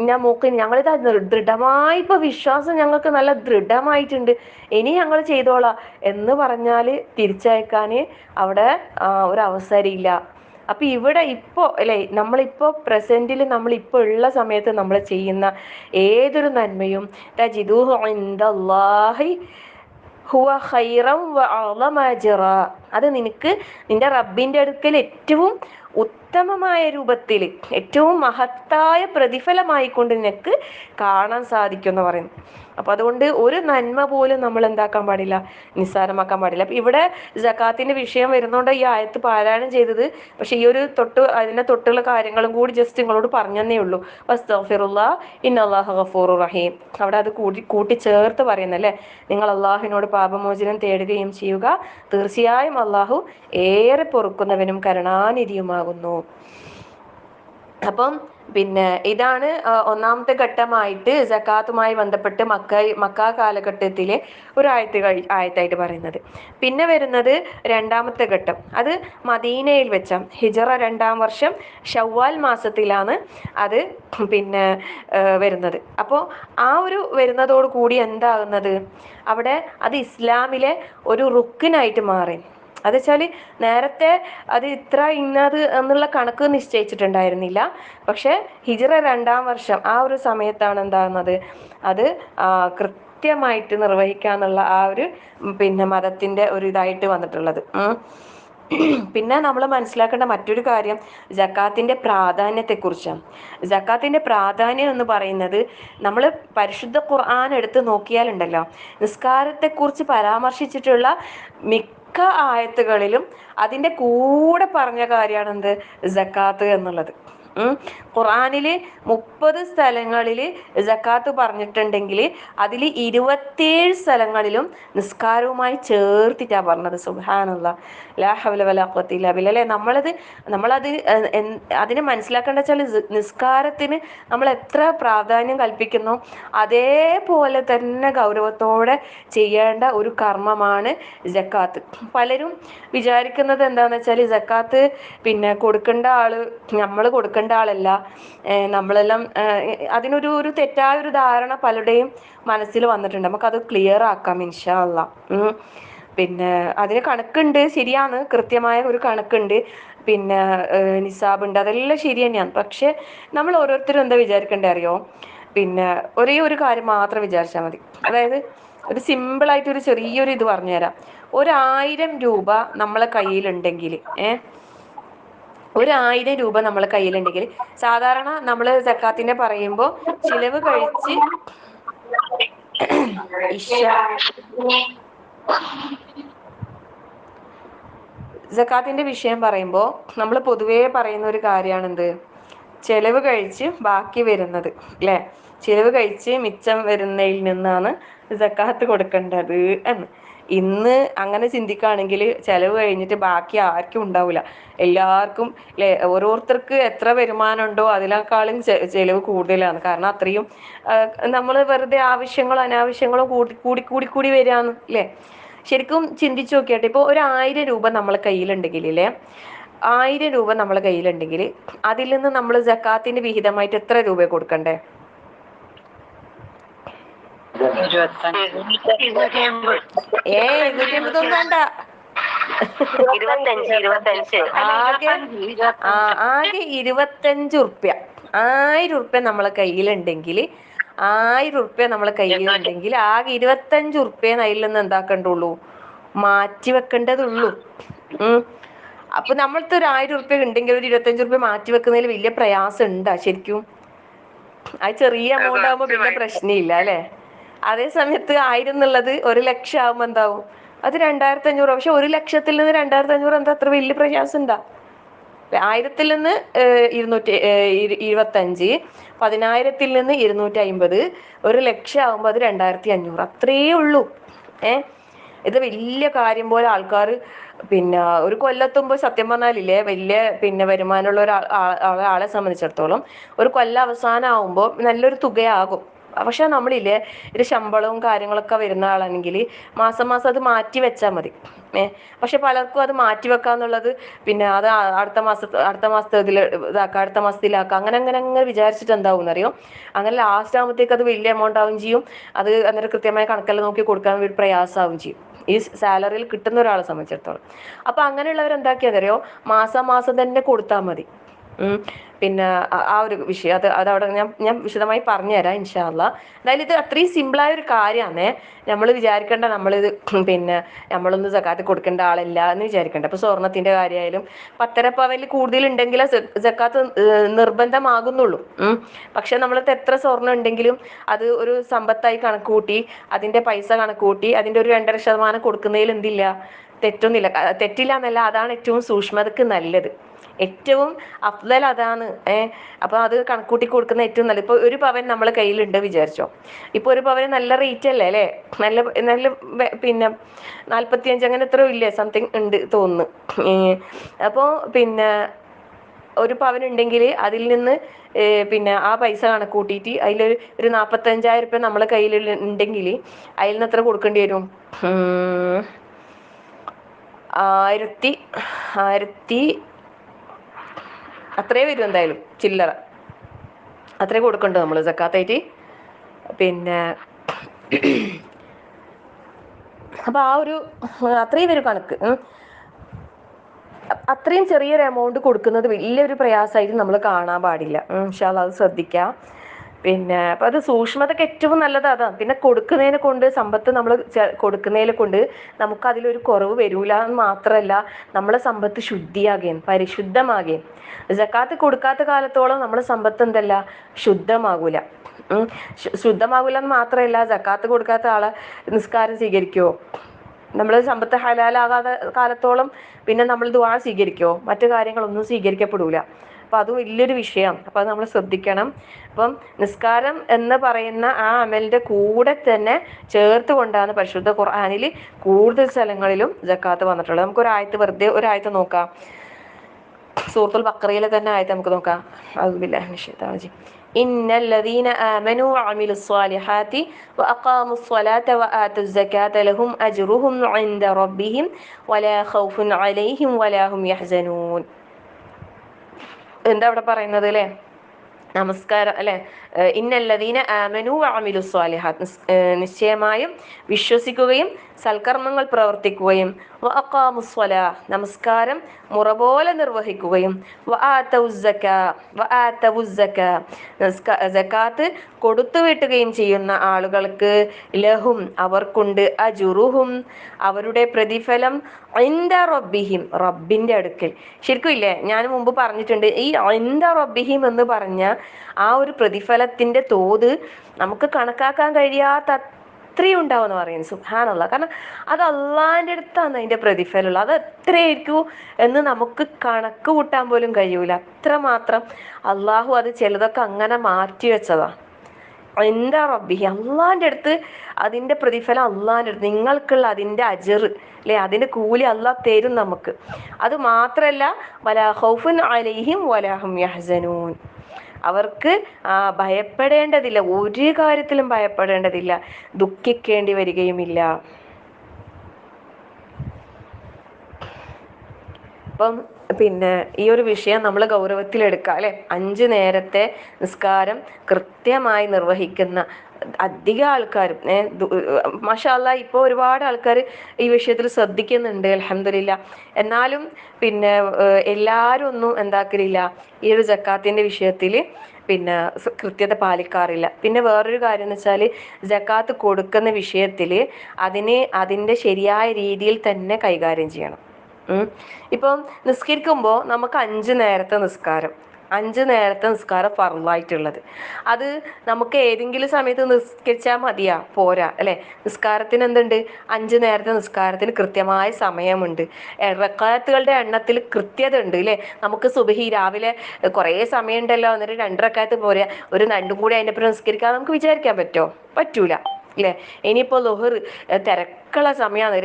ഞാൻ മൂക്കി ഞങ്ങളിതാ ദൃഢമായി ഇപ്പൊ വിശ്വാസം ഞങ്ങൾക്ക് നല്ല ദൃഢമായിട്ടുണ്ട്, ഇനി ഞങ്ങൾ ചെയ്തോളാം എന്ന് പറഞ്ഞാല് തിരിച്ചയക്കാന് അവിടെ ഒരു അവസരം ഇല്ല. അപ്പൊ ഇവിടെ ഇപ്പോ അല്ലെ, നമ്മളിപ്പോ പ്രസന്റിൽ നമ്മളിപ്പോ ഉള്ള സമയത്ത് നമ്മൾ ചെയ്യുന്ന ഏതൊരു നന്മയും തജിദൂഹു ഇൻദല്ലാഹി ഹുവ ഖൈറൻ വ അഅ്ളമ അജ്റാ, അത് നിനക്ക് നിന്റെ റബ്ബിന്റെ അടുക്കൽ ഏറ്റവും ഉത്തമമായ രൂപത്തിൽ ഏറ്റവും മഹത്തായ പ്രതിഫലമായിക്കൊണ്ട് നിനക്ക് കാണാൻ സാധിക്കും എന്ന് പറയുന്നു. അപ്പൊ അതുകൊണ്ട് ഒരു നന്മ പോലും നമ്മൾ എന്താക്കാൻ പാടില്ല, നിസ്സാരമാക്കാൻ പാടില്ല. അപ്പൊ ഇവിടെ സകാത്തിന്റെ വിഷയം വരുന്നോണ്ട് ഈ ആയത്ത് പാരായണം ചെയ്തത്. പക്ഷെ ഈ ഒരു അതിന്റെ തൊട്ടുള്ള കാര്യങ്ങളും കൂടി ജസ്റ്റ് നിങ്ങളോട് പറഞ്ഞതേ ഉള്ളൂ. വസ്തഗ്ഫിറുല്ലാഹ് ഇന്നല്ലാഹ ഗഫൂറുർ റഹീം. അവിടെ അത് കൂട്ടി ചേർത്ത് പറയുന്നല്ലേ, നിങ്ങൾ അള്ളാഹുവിനോട് പാപമോചനം തേടുകയും ചെയ്യുക, തീർച്ചയായും അള്ളാഹു ഏറെ പൊറുക്കുന്നവനും കരുണാനിധിയുമാകുന്നു. അപ്പം പിന്നെ ഇതാണ് ഒന്നാമത്തെ ഘട്ടമായിട്ട് സക്കാത്തുമായി ബന്ധപ്പെട്ട് മക്ക കാലഘട്ടത്തിലെ ഒരു ആയത്തായിട്ട് പറയുന്നത്. പിന്നെ വരുന്നത് രണ്ടാമത്തെ ഘട്ടം, അത് മദീനയിൽ വെച്ച ഹിജറ 2-ാം വർഷം ഷവ്വാൽ മാസത്തിലാണ് അത് പിന്നെ വരുന്നത്. അപ്പോൾ ആ ഒരു വരുന്നതോട് കൂടി എന്താകുന്നത്, അവിടെ അത് ഇസ്ലാമിലെ ഒരു റുക്കിനായിട്ട് മാറി. അത് വെച്ചാൽ നേരത്തെ അത് ഇത്ര ഇന്നത് എന്നുള്ള കണക്ക് നിശ്ചയിച്ചിട്ടുണ്ടായിരുന്നില്ല. പക്ഷെ ഹിജ്റ 2-ാം വർഷം ആ ഒരു സമയത്താണ് എന്താകുന്നത്, അത് കൃത്യമായിട്ട് നിർവഹിക്കാന്നുള്ള ആ ഒരു പിന്നെ മതത്തിന്റെ ഒരു ഇതായിട്ട് വന്നിട്ടുള്ളത്. പിന്നെ നമ്മൾ മനസ്സിലാക്കേണ്ട മറ്റൊരു കാര്യം ജക്കാത്തിന്റെ പ്രാധാന്യത്തെക്കുറിച്ചാണ്. ജക്കാത്തിന്റെ പ്രാധാന്യം എന്ന് പറയുന്നത്, നമ്മൾ പരിശുദ്ധ ഖുർആൻ എടുത്ത് നോക്കിയാലുണ്ടല്ലോ, നിസ്കാരത്തെക്കുറിച്ച് പരാമർശിച്ചിട്ടുള്ള മിക്ക ആയത്തുകളിലും അതിന്റെ കൂടെ പറഞ്ഞ കാര്യമാണ് എന്ത്, സക്കാത്ത് എന്നുള്ളത്. ഖുർആനില് 30 സ്ഥലങ്ങളിൽ സക്കാത്ത് പറഞ്ഞിട്ടുണ്ടെങ്കിൽ അതിൽ 27 സ്ഥലങ്ങളിലും നിസ്കാരവുമായി ചേർത്തിട്ടാ പറഞ്ഞത്. സുബ്ഹാനല്ലാഹ്, ലാ ഹൗല വലാ ഖുവത ഇല്ലാ ബില്ലാഹ്. അല്ലേ, നമ്മളത് അതിനെ മനസ്സിലാക്കേണ്ട വെച്ചാൽ നിസ്കാരത്തിന് നമ്മൾ എത്ര പ്രാധാന്യം കൽപ്പിക്കുന്നു അതേപോലെ തന്നെ ഗൗരവത്തോടെ ചെയ്യേണ്ട ഒരു കർമ്മമാണ് സക്കാത്ത്. പലരും വിചാരിക്കുന്നത് എന്താന്ന് വെച്ചാൽ സക്കാത്ത് പിന്നെ കൊടുക്കേണ്ട ആള് നമ്മൾ കൊടുക്കേണ്ട ആളല്ല, നമ്മളെല്ലാം അതിനൊരു തെറ്റായ ഒരു ധാരണ പലരുടെയും മനസ്സിൽ വന്നിട്ടുണ്ട്. നമുക്കത് ക്ലിയർ ആക്കാം ഇൻഷാ അല്ലാഹ്. പിന്നെ അതിന് കണക്കുണ്ട്, ശരിയാണ്, കൃത്യമായ ഒരു കണക്കുണ്ട്, പിന്നെ നിസാബുണ്ട്, അതെല്ലാം ശരി തന്നെയാണ്. പക്ഷെ നമ്മൾ ഓരോരുത്തരും എന്താ വിചാരിക്കണ്ടേ അറിയോ, പിന്നെ ഒരേ ഒരു കാര്യം മാത്രം വിചാരിച്ചാൽ മതി. അതായത് ഒരു സിമ്പിളായിട്ട് ഒരു ചെറിയൊരു ഇത് പറഞ്ഞുതരാം. 1000 രൂപ നമ്മളെ കയ്യിലുണ്ടെങ്കിൽ 1000 രൂപ നമ്മളെ കയ്യിലുണ്ടെങ്കിൽ, സാധാരണ നമ്മൾ സക്കാത്തിനെ പറയുമ്പോൾ ചിലവ് കഴിച്ച് സക്കാത്തിന്റെ വിഷയം പറയുമ്പോൾ നമ്മൾ പൊതുവേ പറയുന്ന ഒരു കാര്യമാണ് എന്ത്, ചെലവ് കഴിച്ച് ബാക്കി വരുന്നത് അല്ലേ, ചിലവ് കഴിച്ച് മിച്ചം വരുന്നതിൽ നിന്നാണ് സക്കാത്ത് കൊടുക്കേണ്ടത് എന്ന്. ഇന്ന് അങ്ങനെ ചിന്തിക്കുകയാണെങ്കിൽ ചിലവ് കഴിഞ്ഞിട്ട് ബാക്കി ആർക്കും ഉണ്ടാവില്ല, എല്ലാവർക്കും അല്ലേ, ഓരോരുത്തർക്ക് എത്ര വരുമാനം ഉണ്ടോ അതിനേക്കാളും ചിലവ് കൂടുതലാണ്. കാരണം അത്രയും നമ്മൾ വെറുതെ ആവശ്യങ്ങളും അനാവശ്യങ്ങളും കൂടി വരികയാണ് അല്ലേ. ശരിക്കും ചിന്തിച്ചു നോക്കിയാട്ടെ, ഇപ്പോൾ 1000 രൂപ നമ്മളെ കയ്യിലുണ്ടെങ്കിൽ അല്ലേ, 1000 രൂപ നമ്മളെ കയ്യിലുണ്ടെങ്കിൽ അതിൽ നിന്ന് നമ്മൾ സക്കാത്തിന്റെ വിഹിതമായിട്ട് എത്ര രൂപ കൊടുക്കണ്ടേ? 250 വേണ്ട, ആകെ 25 ഉറുപ്യ. 1000 ഉറുപ്യ നമ്മളെ കയ്യിലുണ്ടെങ്കിൽ 1000 ഉറുപ്യ നമ്മളെ കയ്യിലുണ്ടെങ്കിൽ ആകെ 25 ഉറുപ്യ അതിൽ നിന്ന് എന്താക്കണ്ടുള്ളൂ, മാറ്റി വെക്കേണ്ടതുള്ളൂ. അപ്പൊ നമ്മളത്തെ ഒരു 1000 ഉറുപ്യ ഉണ്ടെങ്കിൽ ഒരു 25 ഉറുപ്യ മാറ്റി വെക്കുന്നതിൽ വലിയ പ്രയാസം ഉണ്ടാ ശരിക്കും? അത് ചെറിയ എമൗണ്ട് ആകുമ്പോ പിന്നെ പ്രശ്നമില്ല അല്ലെ. അതേ സമയത്ത് 1000 എന്നുള്ളത് 1 ലക്ഷം ആകുമ്പോ എന്താവും, അത് 2500. പക്ഷെ 1 ലക്ഷത്തിൽ നിന്ന് 2500 എന്താ അത്ര വലിയ പ്രയാസം ഉണ്ടാ? 1000-ൽ നിന്ന് 225, 10,000-ൽ നിന്ന് 250, 1 ലക്ഷം ആകുമ്പോൾ അത് 2500, അത്രയേ ഉള്ളൂ. ഇത് വലിയ കാര്യം പോലെ ആൾക്കാർ പിന്നെ ഒരു കൊല്ലെത്തുമ്പോൾ സത്യം പറഞ്ഞാലില്ലേ വലിയ പിന്നെ വരുമാനമുള്ള ആളെ സംബന്ധിച്ചിടത്തോളം ഒരു കൊല്ലം അവസാനം ആകുമ്പോൾ നല്ലൊരു തുകയാകും. പക്ഷെ നമ്മളില്ലേ ഒരു ശമ്പളവും കാര്യങ്ങളൊക്കെ വരുന്ന ആളാണെങ്കിൽ മാസം മാസം അത് മാറ്റി വെച്ചാൽ മതി. പക്ഷെ പലർക്കും അത് മാറ്റി വെക്കാന്നുള്ളത് പിന്നെ അത് അടുത്ത മാസത്തെ ഇതാക്കാം, അടുത്ത മാസത്തിലാക്കാം, അങ്ങനെ അങ്ങനെ അങ്ങനെ വിചാരിച്ചിട്ട് എന്താവും എന്നറിയോ, അങ്ങനെ ലാസ്റ്റ് ആകുമ്പോഴത്തേക്ക് അത് വലിയ എമൗണ്ട് ആവും ചെയ്യും. അത് അന്നേരം കൃത്യമായ കണക്കെല്ലാം നോക്കി കൊടുക്കാൻ ഒരു പ്രയാസമാവും ചെയ്യും ഈ സാലറിയിൽ കിട്ടുന്ന ഒരാളെ സംബന്ധിച്ചിടത്തോളം. അപ്പൊ അങ്ങനെയുള്ളവർ എന്താക്കിയാന്നറിയോ, മാസം മാസം തന്നെ കൊടുത്താൽ മതി. പിന്നെ ആ ഒരു വിഷയം അതവിടെ ഞാൻ വിശദമായി പറഞ്ഞുതരാം ഇൻഷാ അള്ളാ. എന്തായാലും ഇത് അത്രയും സിമ്പിളായ ഒരു കാര്യമാണേ. നമ്മൾ വിചാരിക്കേണ്ട നമ്മളിത് പിന്നെ നമ്മളൊന്നും സക്കാത്ത് കൊടുക്കേണ്ട ആളല്ല എന്ന് വിചാരിക്കേണ്ട. ഇപ്പൊ സ്വർണത്തിന്റെ കാര്യമായാലും 10.5 പവനിൽ കൂടുതലുണ്ടെങ്കിലേ സക്കാത്ത് നിർബന്ധമാകുന്നുള്ളൂ. പക്ഷെ നമ്മളത് എത്ര സ്വർണ്ണം ഉണ്ടെങ്കിലും അത് ഒരു സമ്പത്തായി കണക്ക് കൂട്ടി അതിന്റെ പൈസ കണക്ക് കൂട്ടി അതിന്റെ ഒരു 2.5% കൊടുക്കുന്നതിൽ എന്തില്ല, തെറ്റൊന്നുമില്ല. തെറ്റില്ല എന്നല്ല, അതാണ് ഏറ്റവും സൂക്ഷ്മതക്ക് നല്ലത്, ഏറ്റവും അഫ്ദൽ അതാണ്. അപ്പൊ അത് കണക്കൂട്ടി കൊടുക്കുന്ന ഏറ്റവും നല്ലത്. ഇപ്പൊ 1 പവൻ നമ്മളെ കയ്യിലുണ്ട് വിചാരിച്ചോ, ഇപ്പൊ 1 പവന് നല്ല റേറ്റ് അല്ലേ അല്ലേ, നല്ല നല്ല പിന്നെ 45 അങ്ങനെ എത്രയോ ഇല്ലേ സംതിങ് ഉണ്ട് തോന്നുന്നു. അപ്പോ പിന്നെ 1 പവൻ ഉണ്ടെങ്കിൽ അതിൽ നിന്ന് പിന്നെ ആ പൈസ കണക്ക് കൂട്ടിയിട്ട് ഒരു 45,000 രൂപ നമ്മളെ കയ്യിൽ ഉണ്ടെങ്കിൽ അതിൽ നിന്ന് എത്ര കൊടുക്കേണ്ടി വരും, 1000 അത്രേ വരും എന്തായാലും, ചില്ലറ അത്രേ കൊടുക്കണ്ടോ നമ്മൾ സക്കാത്തായിട്ട്. പിന്നെ അപ്പൊ ആ ഒരു അത്രയും വരും കണക്ക്. അത്രയും ചെറിയൊരു എമൗണ്ട് കൊടുക്കുന്നത് വലിയൊരു പ്രയാസമായിട്ട് നമ്മൾ കാണാൻ പാടില്ല. ഇൻഷാ അല്ലാഹ് അത് ശ്രദ്ധിക്കാം. പിന്നെ അപ്പം അത് സൂക്ഷ്മതയ്ക്ക് ഏറ്റവും നല്ലത് അതാണ്. പിന്നെ കൊടുക്കുന്നതിനെ കൊണ്ട് സമ്പത്ത് നമ്മൾ കൊടുക്കുന്നതിനെ കൊണ്ട് നമുക്ക് അതിലൊരു കുറവ് വരൂല എന്ന് മാത്രമല്ല, നമ്മളെ സമ്പത്ത് ശുദ്ധിയാകുകയും പരിശുദ്ധമാകുകയും. സക്കാത്ത് കൊടുക്കാത്ത കാലത്തോളം നമ്മളെ സമ്പത്ത് എന്തല്ല, ശുദ്ധമാകൂല. ശുദ്ധമാകൂല എന്ന് മാത്രമല്ല, സക്കാത്ത് കൊടുക്കാത്ത ആളെ നിസ്കാരം സ്വീകരിക്കുമോ, നമ്മൾ സമ്പത്ത് ഹലാലാകാതെ കാലത്തോളം പിന്നെ നമ്മൾ ദുആ സ്വീകരിക്കുമോ, മറ്റു കാര്യങ്ങളൊന്നും സ്വീകരിക്കപ്പെടൂല. അപ്പം അത് വലിയൊരു വിഷയമാണ്. അപ്പം അത് നമ്മൾ ശ്രദ്ധിക്കണം. അപ്പം നിസ്കാരം എന്ന് പറയുന്ന ആ അമലിൻ്റെ കൂടെ തന്നെ ചേർത്ത് കൊണ്ടാണ് പരിശുദ്ധ ഖുർആനിൽ കൂടുതൽ സ്ഥലങ്ങളിലും സക്കാത്ത് വന്നിട്ടുള്ളത്. നമുക്കൊരായത്ത് വെറുതെ ഒരായത്ത് നോക്കാം. സൂറത്തുൽ ബഖറയിലെ തന്നെ ആയത്ത് നമുക്ക് നോക്കാം. അഊദു ബില്ലാഹി മിനശ് ശൈത്വാനിർ റജീം. ഇന്നല്ലദീന ആമനൂ വഅമിലുസ് സ്വാലിഹാത്തി വഅഖാമുസ് സ്വലാത്ത വആതുസ് സകാത്ത ലഹും അജ്റുഹും ഇൻദ റബ്ബിഹിം വലാ ഖൗഫുൻ അലൈഹിം വലാ ഹും യഹ്സനൂൻ. എന്താ അവിടെ പറയുന്നത് അല്ലേ, നമസ്കാരം അല്ലെ, ഇന്നല്ലദീന ആമനു വഅമിലു സ്വാലിഹാത്ത്, നിശ്ചയമായും വിശ്വസിക്കുകയും സൽക്കർമ്മങ്ങൾ പ്രവർത്തിക്കുകയും വഅഖാമുസ് സ്വലാ, നമസ്കാരം മുറ പോലെ നിർവഹിക്കുകയും സകാത്ത് കൊടുത്തു വീട്ടുകയും ചെയ്യുന്ന ആളുകൾക്ക് ലഹും അവർക്കുണ്ട് അജുറുഹും അവരുടെ പ്രതിഫലം ഇൻദ റബ്ബിഹിം റബ്ബിന്റെ അടുക്കൽ. ശരിക്കും ഇല്ലേ, ഞാൻ മുമ്പ് പറഞ്ഞിട്ടുണ്ട്, ഈ ഇൻദ റബ്ബിഹിം എന്ന് പറഞ്ഞ ആ ഒരു പ്രതിഫലത്തിന്റെ തോത് നമുക്ക് കണക്കാക്കാൻ കഴിയാത്ത അത്രയും ഉണ്ടാവും എന്ന് പറയുന്നത്. സുബ്ഹാനല്ലാഹ്. കാരണം അത് അള്ളാഹിന്റെ അടുത്താണ് അതിന്റെ പ്രതിഫലമുള്ളത്. അത് എത്രയായിരിക്കും എന്ന് നമുക്ക് കണക്ക് കൂട്ടാൻ പോലും കഴിയൂല. അത്രമാത്രം അള്ളാഹു അത് ചിലതൊക്കെ അങ്ങനെ മാറ്റി വെച്ചതാ. എന്താ റബ്ബി, അള്ളാഹിന്റെ അടുത്ത് അതിന്റെ പ്രതിഫലം അള്ളാഹിന്റെ അടുത്ത്, നിങ്ങൾക്കുള്ള അതിന്റെ അജർ അല്ലെ, അതിന്റെ കൂലി അള്ളാഹ് തരും നമുക്ക്. അത് മാത്രല്ല വലാ ഖൗഫുൻ അലൈഹിം വലാ ഹും യഹ്സനൂൻ, അവർക്ക് ഭയപ്പെടേണ്ടതില്ല, ഒരു കാര്യത്തിലും ഭയപ്പെടേണ്ടതില്ല, ദുഃഖിക്കേണ്ടി വരികയുമില്ല. അപ്പം പിന്നെ ഈ ഒരു വിഷയം നമ്മൾ ഗൗരവത്തിലെടുക്കുക അല്ലെ. 5 നേരത്തെ നിസ്കാരം കൃത്യമായി നിർവഹിക്കുന്ന അധിക ആൾക്കാരും മാഷാ അല്ലാഹ് ഇപ്പോൾ ഒരുപാട് ആൾക്കാർ ഈ വിഷയത്തിൽ ശ്രദ്ധിക്കുന്നുണ്ട്, അൽഹംദുലില്ലാ. എന്നാലും പിന്നെ എല്ലാവരും ഒന്നും എന്താക്കലില്ല, ഈ ഒരു സക്കാത്തിന്റെ വിഷയത്തിൽ പിന്നെ കൃത്യത പാലിക്കാറില്ല. പിന്നെ വേറൊരു കാര്യം എന്ന് വെച്ചാൽ, സക്കാത്ത് കൊടുക്കുന്ന വിഷയത്തിൽ അതിൻ്റെ ശരിയായ രീതിയിൽ തന്നെ കൈകാര്യം ചെയ്യണം. ഇപ്പം നിസ്കരിക്കുമ്പോൾ നമുക്ക് 5 നേരത്തെ നിസ്കാരം ഫർളായിട്ടുള്ളത്, അത് നമുക്ക് ഏതെങ്കിലും സമയത്ത് നിസ്കരിച്ചാൽ മതിയാ, പോരാ അല്ലെ. നിസ്കാരത്തിന് എന്തുണ്ട്, 5 നേരത്തെ നിസ്കാരത്തിന് കൃത്യമായ സമയമുണ്ട്, റക്അത്തുകളുടെ എണ്ണത്തിൽ കൃത്യത ഉണ്ട് അല്ലെ. നമുക്ക് സുബ്ഹി രാവിലെ കുറേ സമയം ഉണ്ടല്ലോ, എന്നിട്ട് 2 റക്അത്ത് പോരാ, ഒരു 2 കൂടി അതിൻ്റെ ഒപ്പം നിസ്കരിക്കാൻ നമുക്ക് വിചാരിക്കാൻ പറ്റുമോ? പറ്റൂല അല്ലേ. ഇനിയിപ്പോൾ ളുഹർ കണക്കുള്ള സമയമാണ്.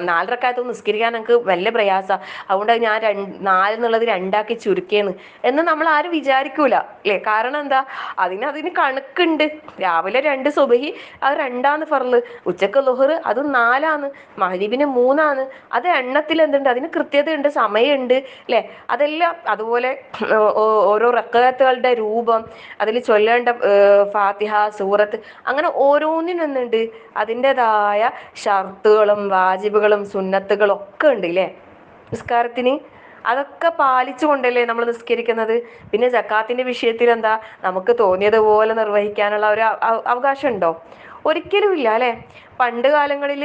4 റക്അത്ത് നിസ്കരിക്കാൻ എനിക്ക് വലിയ പ്രയാസമാണ്, അതുകൊണ്ട് ഞാൻ 4 എന്നുള്ളത് 2 ചുരുക്കിയെന്ന് എന്ന് നമ്മൾ ആരും വിചാരിക്കൂല അല്ലേ? കാരണം എന്താ, അതിന് കണക്കുണ്ട്. രാവിലെ 2 സുബഹി അത് 2 ഫർള്, ഉച്ചക്ക് ളുഹർ അത് 4, മഗ്‌രിബിന് 3, അത് എണ്ണത്തിൽ എന്തുണ്ട്, അതിന് കൃത്യതയുണ്ട്, സമയമുണ്ട് അല്ലേ? അതെല്ലാം അതുപോലെ ഓരോ റക്അത്തുകളുടെ രൂപം, അതിൽ ചൊല്ലേണ്ട ഫാത്തിഹ, സൂറത്ത്, അങ്ങനെ ഓരോന്നിനും എന്തുണ്ട്, അതിൻ്റെതായ ഷർത്തുകളും വാജിബുകളും സുന്നത്തുകളും ഒക്കെ ഉണ്ട് ഇല്ലേ നിസ്കാരത്തിന്. അതൊക്കെ പാലിച്ചു കൊണ്ടല്ലേ നമ്മൾ നിസ്കരിക്കുന്നത്. പിന്നെ സക്കാത്തിന്റെ വിഷയത്തിൽ എന്താ, നമുക്ക് തോന്നിയതുപോലെ നിർവഹിക്കാനുള്ള ഒരു അവകാശം ഉണ്ടോ? ഒരിക്കലും ഇല്ല അല്ലെ? പണ്ട് കാലങ്ങളിൽ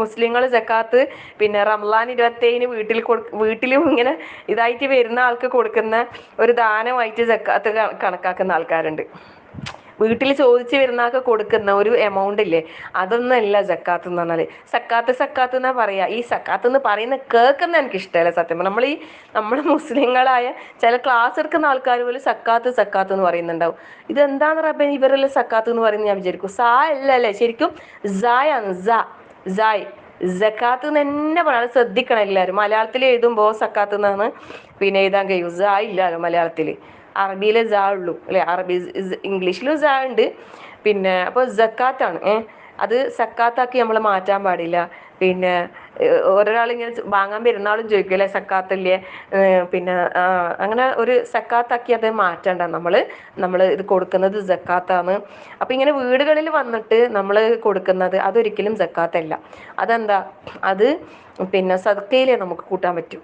മുസ്ലിങ്ങൾ സക്കാത്ത് പിന്നെ റമളാൻ 27 വീട്ടിലും ഇങ്ങനെ ഇതായിട്ട് വരുന്ന ആൾക്ക് കൊടുക്കുന്ന ഒരു ദാനമായിട്ട് സക്കാത്ത് കണക്കാക്കുന്ന ആൾക്കാരുണ്ട്. വീട്ടിൽ ചോദിച്ചു വരുന്ന ആൾക്ക് കൊടുക്കുന്ന ഒരു എമൗണ്ട് ഇല്ലേ, അതൊന്നല്ല സക്കാത്ത് എന്ന് പറഞ്ഞാല്. സക്കാത്ത് എന്നാ പറയാ. ഈ സക്കാത്ത് എന്ന് പറയുന്ന കേൾക്കുന്ന എനിക്ക് ഇഷ്ടമല്ല സത്യം. നമ്മള് മുസ്ലിങ്ങളായ ചില ക്ലാസ് എടുക്കുന്ന ആൾക്കാർ പോലും സക്കാത്ത് എന്ന് പറയുന്നുണ്ടാവും. ഇതെന്താണ് റബ്ബേ ഇവരെല്ലാം സക്കാത്ത് എന്ന് പറയുന്നത് ഞാൻ വിചാരിക്കും. സാ അല്ലല്ലേ, ശരിക്കും സായാണ്. സായ് സക്കാത്ത് തന്നെ പറയാം. ശ്രദ്ധിക്കണം എല്ലാവരും. മലയാളത്തിൽ എഴുതുമ്പോൾ സക്കാത്ത് എന്നാണ് പിന്നെ എഴുതാൻ കഴിയും. സാ ഇല്ലല്ലോ മലയാളത്തിൽ, അറബിയിലെ സാ ഉള്ളൂ അല്ലെ? ഇംഗ്ലീഷിലും സാ ഉണ്ട്. പിന്നെ അപ്പോൾ സക്കാത്താണ്. അത് സക്കാത്താക്കി നമ്മൾ മാറ്റാൻ പാടില്ല. പിന്നെ ഒരാളിങ്ങനെ വാങ്ങാൻ പെരുന്നാളും ചോദിക്കും അല്ലെ, സക്കാത്തില്ലേ? പിന്നെ അങ്ങനെ ഒരു സക്കാത്താക്കി അത് മാറ്റണ്ട. നമ്മൾ ഇത് കൊടുക്കുന്നത് സക്കാത്താണ്. അപ്പം ഇങ്ങനെ വീടുകളിൽ വന്നിട്ട് നമ്മൾ കൊടുക്കുന്നത് അതൊരിക്കലും സക്കാത്തല്ല. അതെന്താ, അത് പിന്നെ സദക്കയിലേ നമുക്ക് കൂട്ടാൻ പറ്റും.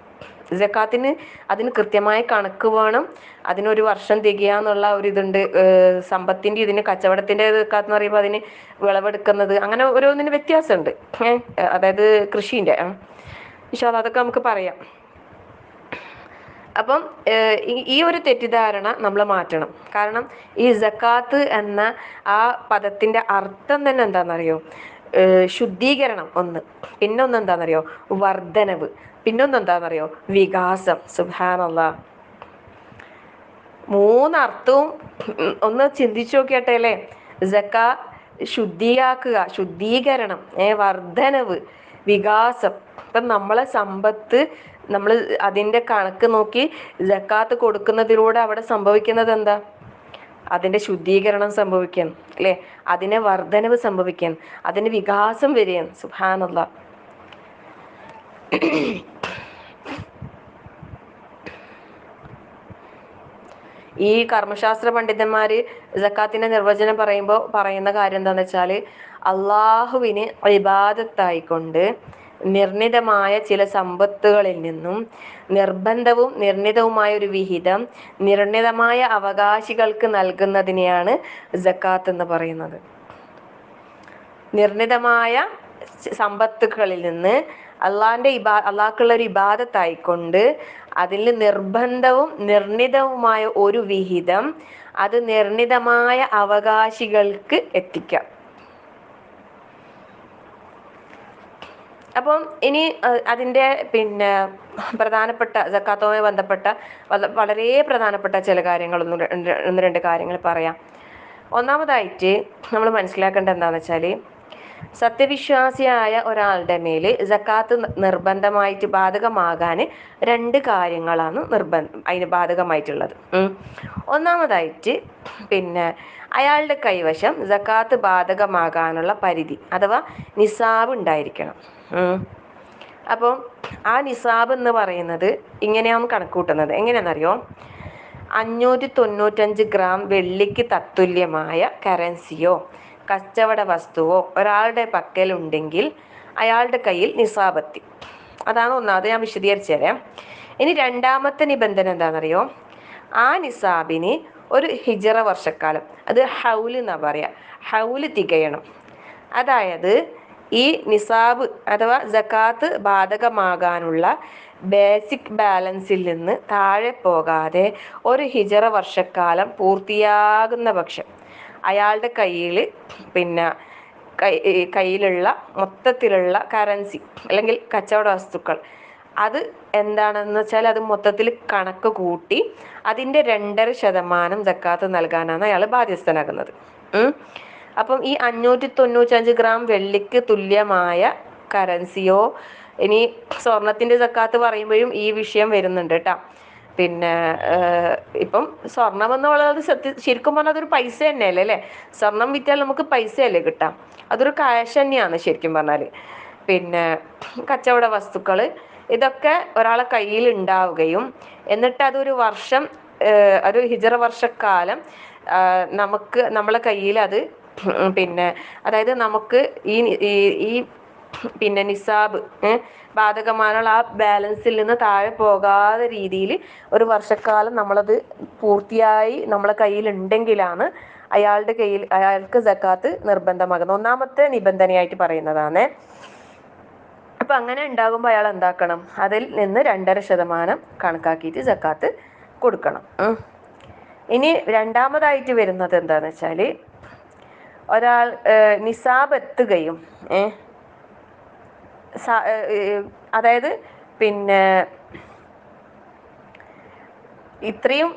സക്കാത്തിന് അതിന് കൃത്യമായ കണക്ക് വേണം. അതിനൊരു വർഷം തികയാന്നുള്ള ഒരു ഇതുണ്ട്. സമ്പത്തിന്റെ ഇതിന് കച്ചവടത്തിന്റെ സക്കാത്ത് എന്ന് പറയുമ്പോൾ അതിന് വിളവെടുക്കുന്നത് അങ്ങനെ ഓരോന്നിന് വ്യത്യാസമുണ്ട്. അതായത് കൃഷിന്റെ ഇൻഷാ അല്ലാഹ് അതൊക്കെ നമുക്ക് പറയാം. അപ്പം ഈ ഒരു തെറ്റിദ്ധാരണ നമ്മൾ മാറ്റണം. കാരണം ഈ സക്കാത്ത് എന്ന ആ പദത്തിന്റെ അർത്ഥം തന്നെ എന്താണെന്നറിയോ? ശുദ്ധീകരണം ഒന്ന്, പിന്നെ ഒന്ന് എന്താണെന്നറിയോ? വർധനവ്, പിന്നൊന്ന് എന്താണെന്നറിയോ? വികാസം. സുബ്ഹാനല്ലാഹ്, 3 അർത്ഥവും ഒന്ന് ചിന്തിച്ചു നോക്കിയട്ടെ അല്ലേ? സക്കാ ശുദ്ധിയാക്കുക, ശുദ്ധീകരണം, വർധനവ്, വികാസം. ഇപ്പം നമ്മളെ സമ്പത്ത് നമ്മൾ അതിൻ്റെ കണക്ക് നോക്കി സക്കാത്ത് കൊടുക്കുന്നതിലൂടെ അവിടെ സംഭവിക്കുന്നത് എന്താ? അതിൻ്റെ ശുദ്ധീകരണം സംഭവിക്കാൻ അല്ലേ? അതിനെ വർധനവ് സംഭവിക്കാൻ, അതിന് വികാസം വരികയാണ്. സുബ്ഹാനല്ലാഹ്. ഈ കർമ്മശാസ്ത്ര പണ്ഡിതന്മാര് സക്കാത്തിന്റെ നിർവചനം പറയുമ്പോൾ പറയുന്ന കാര്യം എന്താന്ന് വെച്ചാല്, അള്ളാഹുവിന് ഇബാദത്തായിക്കൊണ്ട് നിർണിതമായ ചില സമ്പത്തുകളിൽ നിന്നും നിർബന്ധവും നിർണിതവുമായ ഒരു വിഹിതം നിർണിതമായ അവകാശികൾക്ക് നൽകുന്നതിനെയാണ് സക്കാത്ത് എന്ന് പറയുന്നത്. നിർണിതമായ സമ്പത്തുകളിൽ നിന്ന് അള്ളാഹ്ക്കുള്ള ഒരു ഇബാദത്തായിക്കൊണ്ട് അതിൽ നിർബന്ധവും നിർണിതവുമായ ഒരു വിഹിതം അത് നിർണിതമായ അവകാശികൾക്ക് എത്തിക്കാം. അപ്പം ഇനി അതിൻ്റെ പിന്നെ പ്രധാനപ്പെട്ട സക്കാത്തുമായി ബന്ധപ്പെട്ട വളരെ പ്രധാനപ്പെട്ട ചില കാര്യങ്ങൾ ഒന്ന് രണ്ട് കാര്യങ്ങൾ പറയാം. ഒന്നാമതായിട്ട് നമ്മൾ മനസ്സിലാക്കേണ്ടത് എന്താണെന്ന് വെച്ചാൽ, സത്യവിശ്വാസിയായ ഒരാളുടെ മേൽ സക്കാത്ത് നിർബന്ധമായിട്ട് ബാധകമാകാൻ 2 കാര്യങ്ങളാണ് അതിന് ബാധകമായിട്ടുള്ളത്. ഒന്നാമതായിട്ട് പിന്നെ അയാളുടെ കൈവശം സക്കാത്ത് ബാധകമാകാനുള്ള പരിധി അഥവാ നിസാബ് ഉണ്ടായിരിക്കണം. അപ്പം ആ നിസാബ് എന്ന് പറയുന്നത് ഇങ്ങനെയാണ് കണക്ക് കൂട്ടുന്നത്. എങ്ങനെയാണെന്നറിയോ? 595 ഗ്രാം വെള്ളിക്ക് തത്തുല്യമായ കറൻസിയോ കച്ചവട വസ്തുവോ ഒരാളുടെ പക്കലുണ്ടെങ്കിൽ അയാളുടെ കയ്യിൽ നിസാബെത്തി. അതാണ് ഒന്നാമത്. ഞാൻ വിശദീകരിച്ചു തരാം. ഇനി രണ്ടാമത്തെ നിബന്ധന എന്താണെന്നറിയോ? ആ നിസാബിന് ഒരു ഹിജറ വർഷക്കാലം, അത് ഹൗല് എന്നാ പറയാ, ഹൗല് തികയണം. അതായത് ഈ നിസാബ് അഥവാ സക്കാത്ത് ബാധകമാകാനുള്ള ബേസിക് ബാലൻസിൽ നിന്ന് താഴെ പോകാതെ ഒരു ഹിജറ വർഷക്കാലം പൂർത്തിയാകുന്ന പക്ഷം അയാളുടെ കയ്യിൽ പിന്നെ കയ്യിലുള്ള മൊത്തത്തിലുള്ള കറൻസി അല്ലെങ്കിൽ കച്ചവട വസ്തുക്കൾ എന്താണെന്ന് വെച്ചാൽ അത് മൊത്തത്തിൽ കണക്ക് കൂട്ടി അതിൻ്റെ 2.5% സക്കാത്ത് നൽകാനാണ് അയാൾ ബാധ്യസ്ഥനാകുന്നത്. അപ്പം ഈ 595 ഗ്രാം വെള്ളിക്ക് തുല്യമായ കറൻസിയോ, ഇനി സ്വർണത്തിന്റെ സക്കാത്ത് പറയുമ്പോഴും ഈ വിഷയം വരുന്നുണ്ട് കേട്ടോ. പിന്നെ ഇപ്പം സ്വർണം എന്നുള്ളത് ശരിക്കും പറഞ്ഞാൽ അതൊരു പൈസ തന്നെയല്ലേ അല്ലേ? സ്വർണം വിറ്റാൽ നമുക്ക് പൈസയല്ലേ കിട്ടാം, അതൊരു കാശ് തന്നെയാണ് ശരിക്കും പറഞ്ഞാൽ. പിന്നെ കച്ചവട വസ്തുക്കൾ ഇതൊക്കെ ഒരാളെ കയ്യിൽ ഉണ്ടാവുകയും എന്നിട്ട് അതൊരു വർഷം, ഒരു ഹിജറ വർഷക്കാലം നമുക്ക് നമ്മളെ കയ്യിൽ അത് പിന്നെ അതായത് നമുക്ക് ഈ ഈ പിന്നെ നിസാബ് ബാധകമാനുള്ള ആ ബാലൻസിൽ നിന്ന് താഴെ പോകാതെ രീതിയിൽ ഒരു വർഷക്കാലം നമ്മളത് പൂർത്തിയായി നമ്മളെ കയ്യിൽ ഉണ്ടെങ്കിലാണ് അയാൾക്ക് സക്കാത്ത് നിർബന്ധമാകുന്നത്. ഒന്നാമത്തെ നിബന്ധനയായിട്ട് പറയുന്നതാണ്. അപ്പൊ അങ്ങനെ ഉണ്ടാകുമ്പോൾ അയാൾ എന്താക്കണം, അതിൽ നിന്ന് 2.5% കണക്കാക്കിയിട്ട് സക്കാത്ത് കൊടുക്കണം. ഇനി രണ്ടാമതായിട്ട് വരുന്നത് എന്താന്ന് വെച്ചാല്, ഒരാൾ നിസാബ് എത്തുകയും അതായത് പിന്നെ ഇത്രയും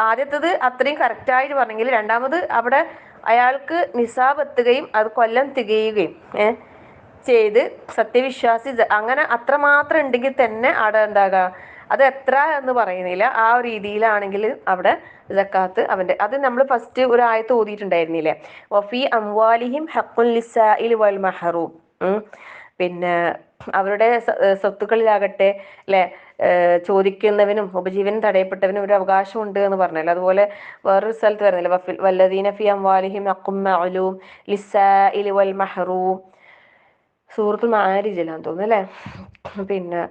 ആദ്യത്തത് അത്രയും കറക്റ്റായിട്ട് പറഞ്ഞെങ്കിൽ രണ്ടാമത് അവിടെ അയാൾക്ക് നിസാബ് എത്തുകയും അത് കൊല്ലം തികയുകയും ചെയ്ത് സത്യവിശ്വാസി അങ്ങനെ അത്രമാത്രം ഉണ്ടെങ്കിൽ തന്നെ അവിടെ എന്താകാ, അത് എത്ര എന്ന് പറയുന്നില്ല, ആ ഒരു രീതിയിലാണെങ്കിൽ അവിടെ സക്കാത്ത് അവന്റെ. അത് നമ്മൾ ഫസ്റ്റ് ഒരു ആയത്ത് ഓതിയിട്ടുണ്ടായിരുന്നില്ലേ, വഫി അംവാലിഹിം ഹഖ്ഖുൽ ലിസ്സാഇൽ വൽ മഹറൂം. പിന്നെ അവരുടെ സ്വത്തുക്കളിലാകട്ടെ അല്ലെ, ചോദിക്കുന്നവനും ഉപജീവനം തടയപ്പെട്ടവനും ഒരു അവകാശം ഉണ്ട് എന്ന് പറഞ്ഞല്ലോ. അതുപോലെ വേറൊരു സ്ഥലത്ത് വരുന്നില്ല, വല്ലദീന ഫി അംവാലിഹിം ഹഖ്ഖും മഅലൂം ലിസ്സാഇൽ വൽ മഹറൂം. സൂറത്തുൽ മാരിജിലാന്ന് തോന്നുന്നു അല്ലേ. പിന്നെ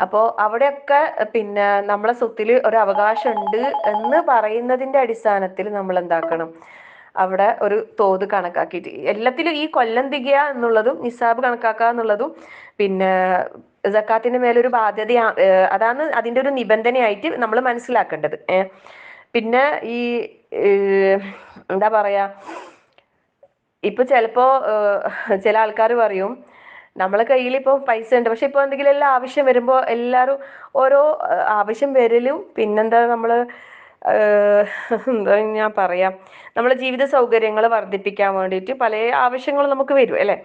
അപ്പോ അവിടെയൊക്കെ പിന്നെ നമ്മളെ സ്വത്തിൽ ഒരു അവകാശം ഉണ്ട് എന്ന് പറയുന്നതിന്റെ അടിസ്ഥാനത്തിൽ നമ്മൾ എന്താക്കണം, അവിടെ ഒരു തോത് കണക്കാക്കിയിട്ട് എല്ലാത്തിലും ഈ കൊല്ലം തികയ എന്നുള്ളതും നിസാബ് കണക്കാക്കുക എന്നുള്ളതും പിന്നെ സക്കാത്തിന്റെ മേലൊരു ബാധ്യത, അതാണ് അതിന്റെ ഒരു നിബന്ധനയായിട്ട് നമ്മൾ മനസ്സിലാക്കേണ്ടത്. പിന്നെ ഈ എന്താ പറയാ, ഇപ്പൊ ചിലപ്പോ ചില ആൾക്കാർ പറയും നമ്മളെ കയ്യിൽ ഇപ്പൊ പൈസ ഉണ്ട്, പക്ഷെ ഇപ്പൊ എന്തെങ്കിലും എല്ലാം ആവശ്യം വരുമ്പോ എല്ലാരും ഓരോ ആവശ്യം വരലും പിന്നെന്താ നമ്മള് എന്താ ഞാൻ പറയാ, നമ്മളെ ജീവിത സൗകര്യങ്ങൾ വർദ്ധിപ്പിക്കാൻ വേണ്ടിയിട്ട് പല ആവശ്യങ്ങളും നമുക്ക് വരും അല്ലെ.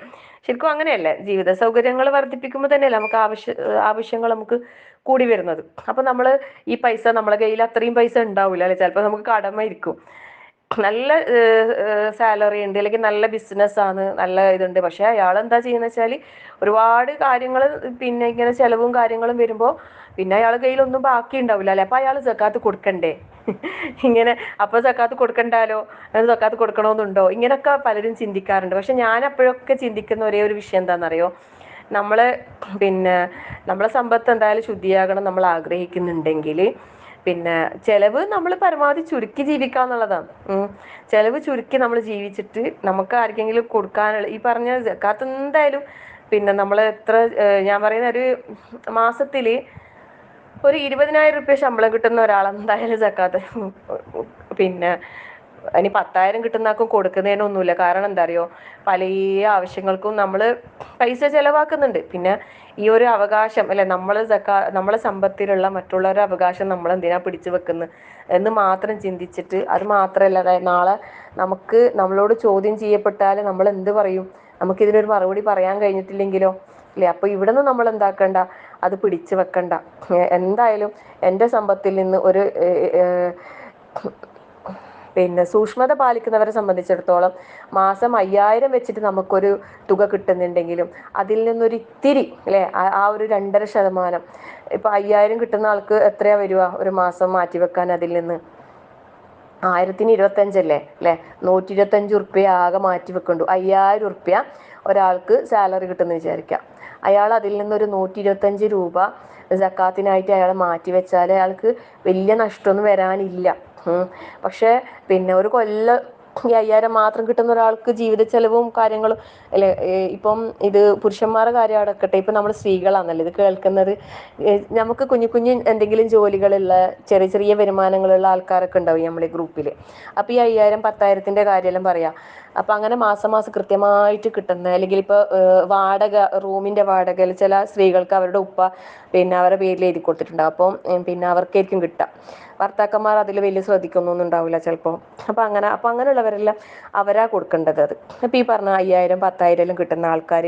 ശരിക്കും അങ്ങനെയല്ലേ, ജീവിത സൗകര്യങ്ങൾ വർദ്ധിപ്പിക്കുമ്പോൾ തന്നെയല്ലേ നമുക്ക് ആവശ്യങ്ങൾ നമുക്ക് കൂടി വരുന്നത്. അപ്പൊ നമ്മള് ഈ പൈസ നമ്മളെ കയ്യിൽ അത്രയും പൈസ ഉണ്ടാവില്ല അല്ലെ, ചിലപ്പോൾ നമുക്ക് കടമ ഇരിക്കും, നല്ല സാലറി ഉണ്ട് അല്ലെങ്കിൽ നല്ല ബിസിനസ് ആണ്, നല്ല ഇതുണ്ട്, പക്ഷെ അയാൾ എന്താ ചെയ്യുന്ന വെച്ചാൽ ഒരുപാട് കാര്യങ്ങൾ പിന്നെ ഇങ്ങനെ ചെലവും കാര്യങ്ങളും വരുമ്പോൾ പിന്നെ അയാളെ കയ്യിൽ ഒന്നും ബാക്കി ഉണ്ടാവില്ല അല്ലെ. അപ്പൊ അയാൾ സക്കാത്ത് കൊടുക്കണ്ടേ ഇങ്ങനെ, അപ്പൊ സക്കാത്ത് കൊടുക്കണ്ടാലോ, സക്കാത്ത് കൊടുക്കണമെന്നുണ്ടോ, ഇങ്ങനൊക്കെ പലരും ചിന്തിക്കാറുണ്ട്. പക്ഷെ ഞാൻ അപ്പോഴൊക്കെ ചിന്തിക്കുന്ന ഒരേ ഒരു വിഷയം എന്താണെന്നറിയോ, പിന്നെ നമ്മളെ സമ്പത്ത് എന്തായാലും ശുദ്ധിയാകണം നമ്മൾ ആഗ്രഹിക്കുന്നുണ്ടെങ്കിൽ പിന്നെ ചെലവ് നമ്മൾ പരമാവധി ചുരുക്കി ജീവിക്കാന്നുള്ളതാണ്. ചെലവ് ചുരുക്കി നമ്മൾ ജീവിച്ചിട്ട് നമുക്ക് ആർക്കെങ്കിലും കൊടുക്കാനുള്ള ഈ പറഞ്ഞ സക്കാത്ത് എന്തായാലും പിന്നെ നമ്മൾ എത്ര, ഞാൻ പറയുന്ന ഒരു മാസത്തില് ഒരു 20,000 റുപ്യ ശമ്പളം കിട്ടുന്ന ഒരാളെന്തായാലും സക്കാത്ത് പിന്നെ ഇനി 10,000 കിട്ടുന്നവർക്കും കൊടുക്കുന്നതിനൊന്നുമില്ല. കാരണം എന്താ അറിയോ, പല ആവശ്യങ്ങൾക്കും നമ്മൾ പൈസ ചെലവാക്കുന്നുണ്ട്. പിന്നെ ഈ ഒരു അവകാശം അല്ലെ, നമ്മളെ സമ്പത്തിലുള്ള മറ്റുള്ളവരുടെ അവകാശം നമ്മൾ എന്തിനാ പിടിച്ചു വെക്കുന്നത് എന്ന് മാത്രം ചിന്തിച്ചിട്ട്, അത് മാത്രമല്ല അതായത് നാളെ നമ്മളോട് ചോദ്യം ചെയ്യപ്പെട്ടാൽ നമ്മൾ എന്ത് പറയും, നമുക്കിതിനൊരു മറുപടി പറയാൻ കഴിഞ്ഞിട്ടില്ലെങ്കിലോ അല്ലെ. അപ്പൊ ഇവിടെ നിന്ന് നമ്മൾ എന്താക്കണ്ട, അത് പിടിച്ചു വെക്കണ്ട. എന്തായാലും എൻ്റെ സമ്പത്തിൽ നിന്ന് ഒരു പിന്നെ സൂക്ഷ്മത പാലിക്കുന്നവരെ സംബന്ധിച്ചിടത്തോളം മാസം 5,000 വെച്ചിട്ട് നമുക്കൊരു തുക കിട്ടുന്നുണ്ടെങ്കിലും അതിൽ നിന്നൊരു ഇത്തിരി അല്ലെ, ആ ഒരു 2.5%, ഇപ്പൊ 5,000 കിട്ടുന്ന ആൾക്ക് എത്രയാ വരിക ഒരു മാസം മാറ്റിവെക്കാൻ, അതിൽ നിന്ന് 1025 അല്ലേ 125 ഉറുപ്പ്യ ആകെ മാറ്റി വെക്കണ്ടു. 5,000 ഉറുപ്പ്യ ഒരാൾക്ക് സാലറി കിട്ടുമെന്ന് വിചാരിക്കാം, അയാൾ അതിൽ നിന്നൊരു 125 രൂപ സക്കാത്തിനായിട്ട് അയാൾ മാറ്റി വെച്ചാൽ അയാൾക്ക് വലിയ നഷ്ടമൊന്നും വരാനില്ല. പക്ഷെ പിന്നെ ഒരു കൊല്ലം ഈ 5,000 മാത്രം കിട്ടുന്ന ഒരാൾക്ക് ജീവിത ചെലവും കാര്യങ്ങളും അല്ലെ. ഇപ്പം ഇത് പുരുഷന്മാരുടെ കാര്യം അടക്കട്ടെ, ഇപ്പം നമ്മൾ സ്ത്രീകളാണല്ലോ ഇത് കേൾക്കുന്നത്, നമുക്ക് കുഞ്ഞു കുഞ്ഞു എന്തെങ്കിലും ജോലികളുള്ള ചെറിയ ചെറിയ വരുമാനങ്ങളുള്ള ആൾക്കാരൊക്കെ ഉണ്ടാവും നമ്മളെ ഗ്രൂപ്പിൽ. അപ്പം ഈ 5,000 10,000-ന്റെ കാര്യമെല്ലാം പറയാം. അപ്പം അങ്ങനെ മാസം മാസം കൃത്യമായിട്ട് കിട്ടുന്ന, അല്ലെങ്കിൽ ഇപ്പോൾ വാടക, റൂമിൻ്റെ വാടക ചില സ്ത്രീകൾക്ക് അവരുടെ ഉപ്പ പിന്നെ അവരുടെ പേരിൽ എഴുതി കൊടുത്തിട്ടുണ്ടാവും, അപ്പം പിന്നെ അവർക്കായിരിക്കും കിട്ടുക. ഭർത്താക്കന്മാർ അതിൽ വലിയ ശ്രദ്ധിക്കുന്നൊന്നും ഉണ്ടാവില്ല ചിലപ്പോൾ. അപ്പം അങ്ങനെയുള്ളവരെല്ലാം അവരാ കൊടുക്കേണ്ടത് അത്. അപ്പം ഈ പറഞ്ഞ 5000 10,000 എല്ലാം കിട്ടുന്ന ആൾക്കാർ,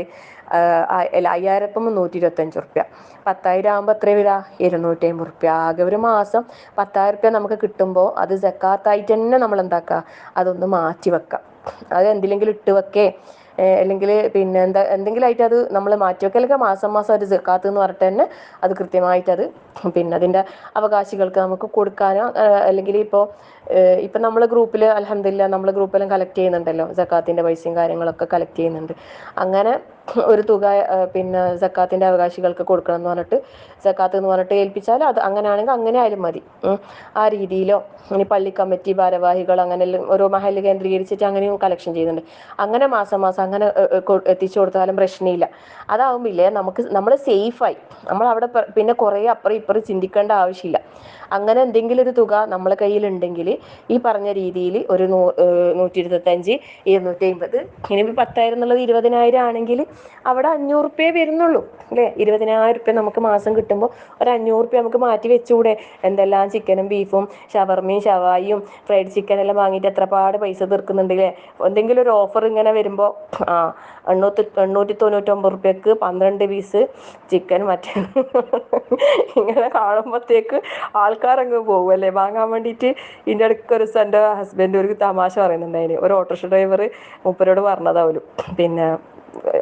അല്ല 5000 ഇപ്പം 125 റുപ്യ, 10,000 ആകുമ്പോൾ എത്ര വരിക 250 റുപ്യ. ആകെ ഒരു മാസം 10,000 റുപ്യ നമുക്ക് കിട്ടുമ്പോൾ അത് സക്കാത്തായിട്ട് തന്നെ നമ്മൾ എന്താക്കുക, അതൊന്ന് മാറ്റി വെക്കാം. അത് എന്തിലെങ്കിലും ഇട്ട് വെക്കേ അല്ലെങ്കിൽ പിന്നെ എന്തെങ്കിലും ആയിട്ട് അത് നമ്മൾ മാറ്റി വെക്കുക. അല്ലെങ്കിൽ മാസം മാസം ഒരു സക്കാത്ത് എന്ന് പറഞ്ഞിട്ട് തന്നെ അത് കൃത്യമായിട്ടത് പിന്നെ അതിൻ്റെ അവകാശികൾക്ക് നമുക്ക് കൊടുക്കാനോ, അല്ലെങ്കിൽ ഇപ്പം നമ്മൾ ഗ്രൂപ്പിൽ അൽഹംദുലില്ലാ നമ്മൾ ഗ്രൂപ്പെല്ലാം കളക്ട് ചെയ്യുന്നുണ്ടല്ലോ, സക്കാത്തിൻ്റെ പൈസയും കാര്യങ്ങളൊക്കെ കളക്ട് ചെയ്യുന്നുണ്ട്. അങ്ങനെ ഒരു തുക പിന്നെ സക്കാത്തിൻ്റെ അവകാശികൾക്ക് കൊടുക്കണം എന്ന് പറഞ്ഞിട്ട്, സക്കാത്ത് എന്ന് പറഞ്ഞിട്ട് ഏൽപ്പിച്ചാൽ അത് അങ്ങനെയാണെങ്കിൽ അങ്ങനെ ആയാലും മതി. ആ രീതിയിലോ ഇനി പള്ളി കമ്മിറ്റി ഭാരവാഹികൾ അങ്ങനെയെല്ലാം ഓരോ മഹല്ല് കേന്ദ്രീകരിച്ചിട്ട് അങ്ങനെയും കളക്ഷൻ ചെയ്യുന്നുണ്ട്. അങ്ങനെ മാസം മാസം അങ്ങനെ എത്തിച്ചു കൊടുത്താലും പ്രശ്നമില്ല. അതാവുമ്പില്ലേ നമ്മൾ സേഫായി, നമ്മളവിടെ പിന്നെ കുറേ അപ്പുറം ഇപ്പുറം ചിന്തിക്കേണ്ട ആവശ്യമില്ല. അങ്ങനെ എന്തെങ്കിലും ഒരു തുക നമ്മളെ കയ്യിലുണ്ടെങ്കിൽ ഈ പറഞ്ഞ രീതിയിൽ ഒരു 125 250, ഇനിയിപ്പോൾ 10,000 എന്നുള്ളത് 20,000 ആണെങ്കിൽ അവിടെ 500 റുപ്യേ വരുന്നുള്ളൂ അല്ലേ. 20,000 റുപ്യ നമുക്ക് മാസം കിട്ടുമ്പോൾ ഒരു 500 റുപ്യ നമുക്ക് മാറ്റി വെച്ചുകൂടെ? എന്തെല്ലാം ചിക്കനും ബീഫും ഷവർമയും ഷവായിയും ഫ്രൈഡ് ചിക്കൻ എല്ലാം വാങ്ങിയിട്ട് എത്രപാട് പൈസ തീർക്കുന്നുണ്ടല്ലേ. എന്തെങ്കിലും ഒരു ഓഫർ ഇങ്ങനെ വരുമ്പോൾ 899 റുപ്യക്ക് 12 പീസ് ചിക്കൻ മറ്റേ ഇങ്ങനെ കാണുമ്പോഴത്തേക്ക് ആൾക്കാരങ്ങ് പോകും അല്ലേ വാങ്ങാൻ വേണ്ടിയിട്ട്. ഇതിൻ്റെ ഇടയ്ക്ക് ഒരു എൻ്റെ ഹസ്ബൻഡ് ഒരു തമാശ പറയുന്നുണ്ടായിന്. ഒരു ഓട്ടോറിക്ഷ ഡ്രൈവർ മൂപ്പരോട് പറഞ്ഞതാവലും, പിന്നെ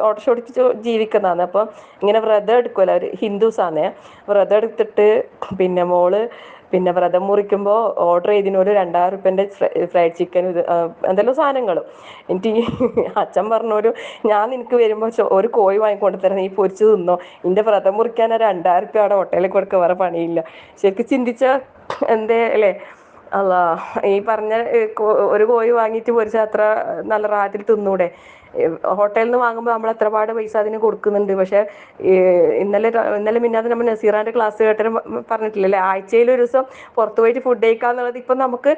ഓട്ടോറിക്ഷ ഓടിച്ച് ജീവിക്കുന്നതാണ്. അപ്പം ഇങ്ങനെ വ്രതം എടുക്കുമല്ലോ, ഒരു ഹിന്ദുസാണ്. വ്രതം എടുത്തിട്ട് പിന്നെ മോള് പിന്നെ വ്രതം മുറിക്കുമ്പോൾ ഓർഡർ ചെയ്തതിനോട് 2,000 റുപ്യൻ്റെ ഫ്രൈഡ് ചിക്കൻ എന്തെല്ലാം സാധനങ്ങളും. എന്നിട്ട് അച്ഛൻ പറഞ്ഞോരു, ഞാൻ നിനക്ക് വരുമ്പോൾ ഒരു കോഴി വാങ്ങിക്കൊണ്ട് തരാം, നീ പൊരിച്ച് തിന്നോ, എൻ്റെ വ്രതം മുറിക്കാൻ 2,000 റുപ്യ അവിടെ ഹോട്ടലിൽ കൊടുക്കുക, വേറെ പണിയില്ല. ശരിക്കും ചിന്തിച്ച എന്തേ അല്ലേ. അല്ല, ഈ പറഞ്ഞ ഒരു കോഴി വാങ്ങിയിട്ട് പൊരിച്ചാൽ അത്ര നല്ല റാത്തിൽ തിന്നൂടെ. ഹോട്ടലിൽ നിന്ന് വാങ്ങുമ്പോൾ നമ്മൾ എത്രപാട് പൈസ അതിന് കൊടുക്കുന്നുണ്ട്. പക്ഷേ ഇന്നലെ മിന്നാതെ നമ്മൾ നസീറാൻ്റെ ക്ലാസ് കേട്ടലും പറഞ്ഞിട്ടില്ലല്ലേ, ആഴ്ചയിൽ ഒരു ദിവസം പുറത്ത് പോയിട്ട് ഫുഡ് കഴിക്കുക എന്നുള്ളത് ഇപ്പം നമുക്ക്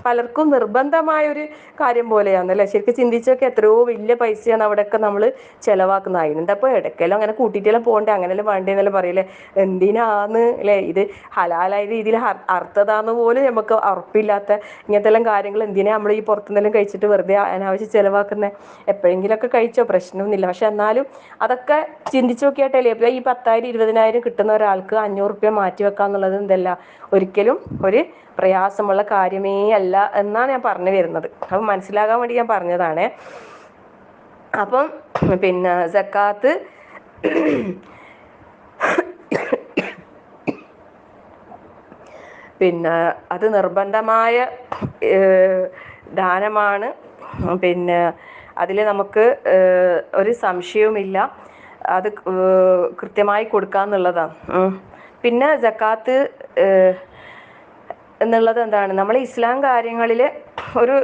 പലർക്കും നിർബന്ധമായൊരു കാര്യം പോലെയാണല്ലേ. ശരിക്കും ചിന്തിച്ചൊക്കെ എത്രയോ വലിയ പൈസയാണ് അവിടെയൊക്കെ നമ്മൾ ചിലവാക്കുന്നത്. അതിനെന്താ ഇപ്പോൾ ഇടയ്ക്കെല്ലാം അങ്ങനെ കൂട്ടിയിട്ടെല്ലാം പോകണ്ടേ, അങ്ങനെല്ലാം വേണ്ടേന്നെല്ലാം പറയില്ലേ. എന്തിനാന്ന് അല്ലേ, ഇത് ഹലാലായ രീതിയിൽ അർത്ഥതാന്ന് പോലും നമുക്ക് ഉറപ്പില്ലാത്ത ഇങ്ങനത്തെ എല്ലാം കാര്യങ്ങൾ എന്തിനാ നമ്മൾ ഈ പുറത്തുനിന്നെല്ലാം കഴിച്ചിട്ട് വെറുതെ അനാവശ്യം ചിലവാക്കുന്നത്. എപ്പോഴെങ്കിലുമൊക്കെ കഴിച്ചോ, പ്രശ്നമൊന്നുമില്ല. പക്ഷെ എന്നാലും അതൊക്കെ ചിന്തിച്ചു നോക്കിയാട്ടല്ലേ. ഇപ്പോൾ ഈ 10,000 20,000 കിട്ടുന്ന ഒരാൾക്ക് 500 റുപ്യ മാറ്റി വെക്കാന്നുള്ളത് എന്തല്ല ഒരിക്കലും ഒരു പ്രയാസമുള്ള കാര്യമേ അല്ല എന്നാണ് ഞാൻ പറഞ്ഞു വരുന്നത്. അപ്പം മനസ്സിലാകാൻ വേണ്ടി ഞാൻ പറഞ്ഞതാണ്. അപ്പം പിന്നെ സക്കാത്ത് പിന്നെ അത് നിർബന്ധമായ ദാനമാണ്. പിന്നെ അതിൽ നമുക്ക് ഒരു സംശയവുമില്ല, അത് കൃത്യമായി കൊടുക്കാന്നുള്ളതാണ്. പിന്നെ സക്കാത്ത് എന്നുള്ളത് എന്താണ്, നമ്മൾ ഇസ്ലാം കാര്യങ്ങളിൽ ഒരു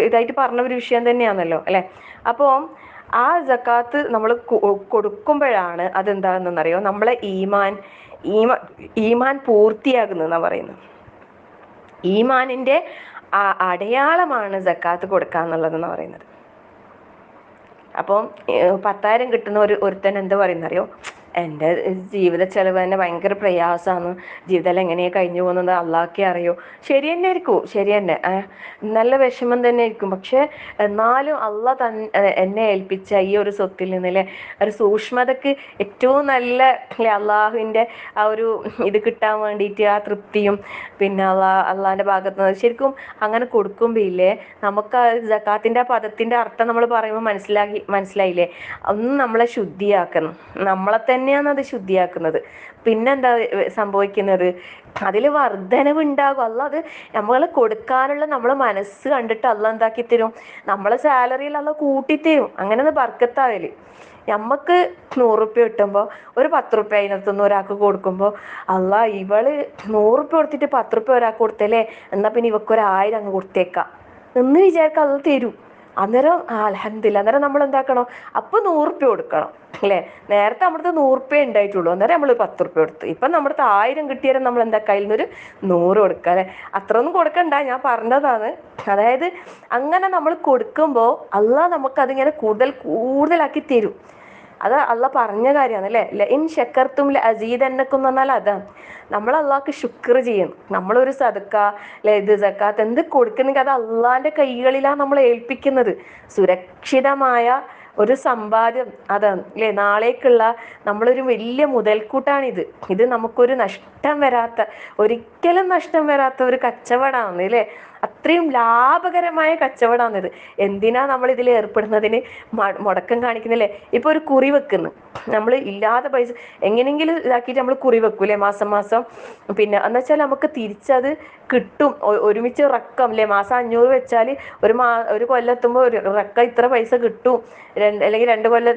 ഇതായിട്ട് പറഞ്ഞ ഒരു വിഷയം തന്നെയാണല്ലോ അല്ലേ. അപ്പോൾ ആ സക്കാത്ത് നമ്മൾ കൊടുക്കുമ്പോഴാണ് അതെന്താണെന്നറിയോ, നമ്മളെ ഈമാൻ പൂർത്തിയാകുന്നതെന്നാണ് പറയുന്നത്. ഈമാനിൻ്റെ അടയാളമാണ് സക്കാത്ത് കൊടുക്കുക എന്നുള്ളതെന്ന് പറയുന്നത്. അപ്പം 10,000 കിട്ടുന്ന ഒരുത്തൻ എന്താ പറയുന്നറിയോ, എൻ്റെ ജീവിത ചെലവ് തന്നെ ഭയങ്കര പ്രയാസമാണ്, ജീവിതം എങ്ങനെയാണ് കഴിഞ്ഞു പോകുന്നത് അള്ളാഹ്ക്കേ അറിയോ. ശരി തന്നെ ആയിരിക്കും, ശരി തന്നെ, നല്ല വിഷമം തന്നെ ആയിരിക്കും. പക്ഷെ എന്നാലും എന്നെ ഏൽപ്പിച്ച ഈ ഒരു സ്വത്തിൽ നിന്നല്ലേ ഒരു സൂക്ഷ്മതക്ക് ഏറ്റവും നല്ല അള്ളാഹുവിൻ്റെ ആ ഒരു ഇത് കിട്ടാൻ വേണ്ടിയിട്ട് ആ തൃപ്തിയും പിന്നെ അള്ളാഹിൻ്റെ ഭാഗത്ത് നിന്ന് ശരിക്കും അങ്ങനെ കൊടുക്കുമ്പോൾ ഇല്ലേ, നമുക്ക് ആ സക്കാത്തിൻ്റെ പദത്തിൻ്റെ അർത്ഥം നമ്മൾ പറയുമ്പോൾ മനസ്സിലായില്ലേ. ഒന്ന് നമ്മളെ ശുദ്ധിയാക്കണം, നമ്മളെ തന്നെയാണ് അത് ശുദ്ധിയാക്കുന്നത്. പിന്നെന്താ സംഭവിക്കുന്നത്, അതിൽ വർധനവുണ്ടാകും. അല്ല അത് നമ്മൾ കൊടുക്കാനുള്ള നമ്മളെ മനസ്സ് കണ്ടിട്ട് അല്ല എന്താക്കി തരും, നമ്മളെ സാലറിയിൽ അല്ല കൂട്ടിത്തരും. അങ്ങനെ ഒന്ന് ബർക്കത്താവല്. നമുക്ക് 100 റുപ്യ കിട്ടുമ്പോൾ ഒരു 10 റുപ്യ അതിനകത്തുനിന്ന് ഒരാൾക്ക് കൊടുക്കുമ്പോൾ അല്ല ഇവള് 100 റുപ്യ കൊടുത്തിട്ട് 10 റുപ്യ ഒരാൾക്ക് കൊടുത്തല്ലേ, എന്നാൽ പിന്നെ ഇവക്കൊരു 1000 അങ്ങ് കൊടുത്തേക്കാം എന്ന് വിചാരിക്കാം, അത് തരും. അന്നേരം അൽഹംദുലില്ലാ, അന്നേരം നമ്മൾ എന്താക്കണം, അപ്പോൾ 100 റുപ്യ കൊടുക്കണം അല്ലേ. നേരത്തെ നമ്മുടെ 100 റുപ്യ ഉണ്ടായിട്ടുള്ളൂ, അന്നേരം നമ്മൾ 10 റുപ്യ കൊടുത്തു. ഇപ്പം നമ്മുടെ 1000 കിട്ടിയാലും നമ്മൾ എന്താ കയ്യിൽ നിന്നൊരു 100 കൊടുക്കുക അല്ലേ. അത്ര ഒന്നും കൊടുക്കണ്ട, ഞാൻ പറഞ്ഞതാണ്. അതായത് അങ്ങനെ നമ്മൾ കൊടുക്കുമ്പോൾ അള്ളാഹ് നമുക്കതിങ്ങനെ കൂടുതലാക്കി തരും. അത് അള്ള പറഞ്ഞ കാര്യമാണ് അല്ലേ. ഇൻ ശക്കർത്തും അസീദന്നക്കും എന്ന് പറഞ്ഞാൽ അതാണ്. നമ്മൾ അള്ളാഹ്ക്ക് ശുക്ർ ചെയ്യും. നമ്മളൊരു സദക്ക ഇത് സക്കാത്ത് എന്ത് കൊടുക്കണമെങ്കിൽ അത് അള്ളാന്റെ കൈകളിലാണ് നമ്മൾ ഏൽപ്പിക്കുന്നത്. സുരക്ഷിതമായ ഒരു സമ്പാദ്യം അതാണ് അല്ലേ. നാളേക്കുള്ള നമ്മളൊരു വലിയ മുതൽക്കൂട്ടാണിത്. ഇത് നമുക്കൊരു നഷ്ടം വരാത്ത, ഒരിക്കലും നഷ്ടം വരാത്ത ഒരു കച്ചവടമാണ് അല്ലേ. അത്രയും ലാഭകരമായ കച്ചവടമാണിത്. എന്തിനാ നമ്മൾ ഇതിൽ ഏർപ്പെടുന്നതിന് മുടക്കം കാണിക്കുന്നില്ലേ. ഇപ്പൊ ഒരു കുറി വെക്കുന്നു, നമ്മൾ ഇല്ലാത്ത പൈസ എങ്ങനെയെങ്കിലും ഇതാക്കിയിട്ട് നമ്മൾ കുറി വെക്കൂലേ മാസം മാസം. പിന്നെ എന്ന് വെച്ചാൽ നമുക്ക് തിരിച്ചത് കിട്ടും, ഒരുമിച്ച് റക്കം അല്ലേ. മാസം 500 വെച്ചാൽ ഒരു കൊല്ലെത്തുമ്പോൾ ഒരു റക്കം ഇത്ര പൈസ കിട്ടും, അല്ലെങ്കിൽ 2 കൊല്ലം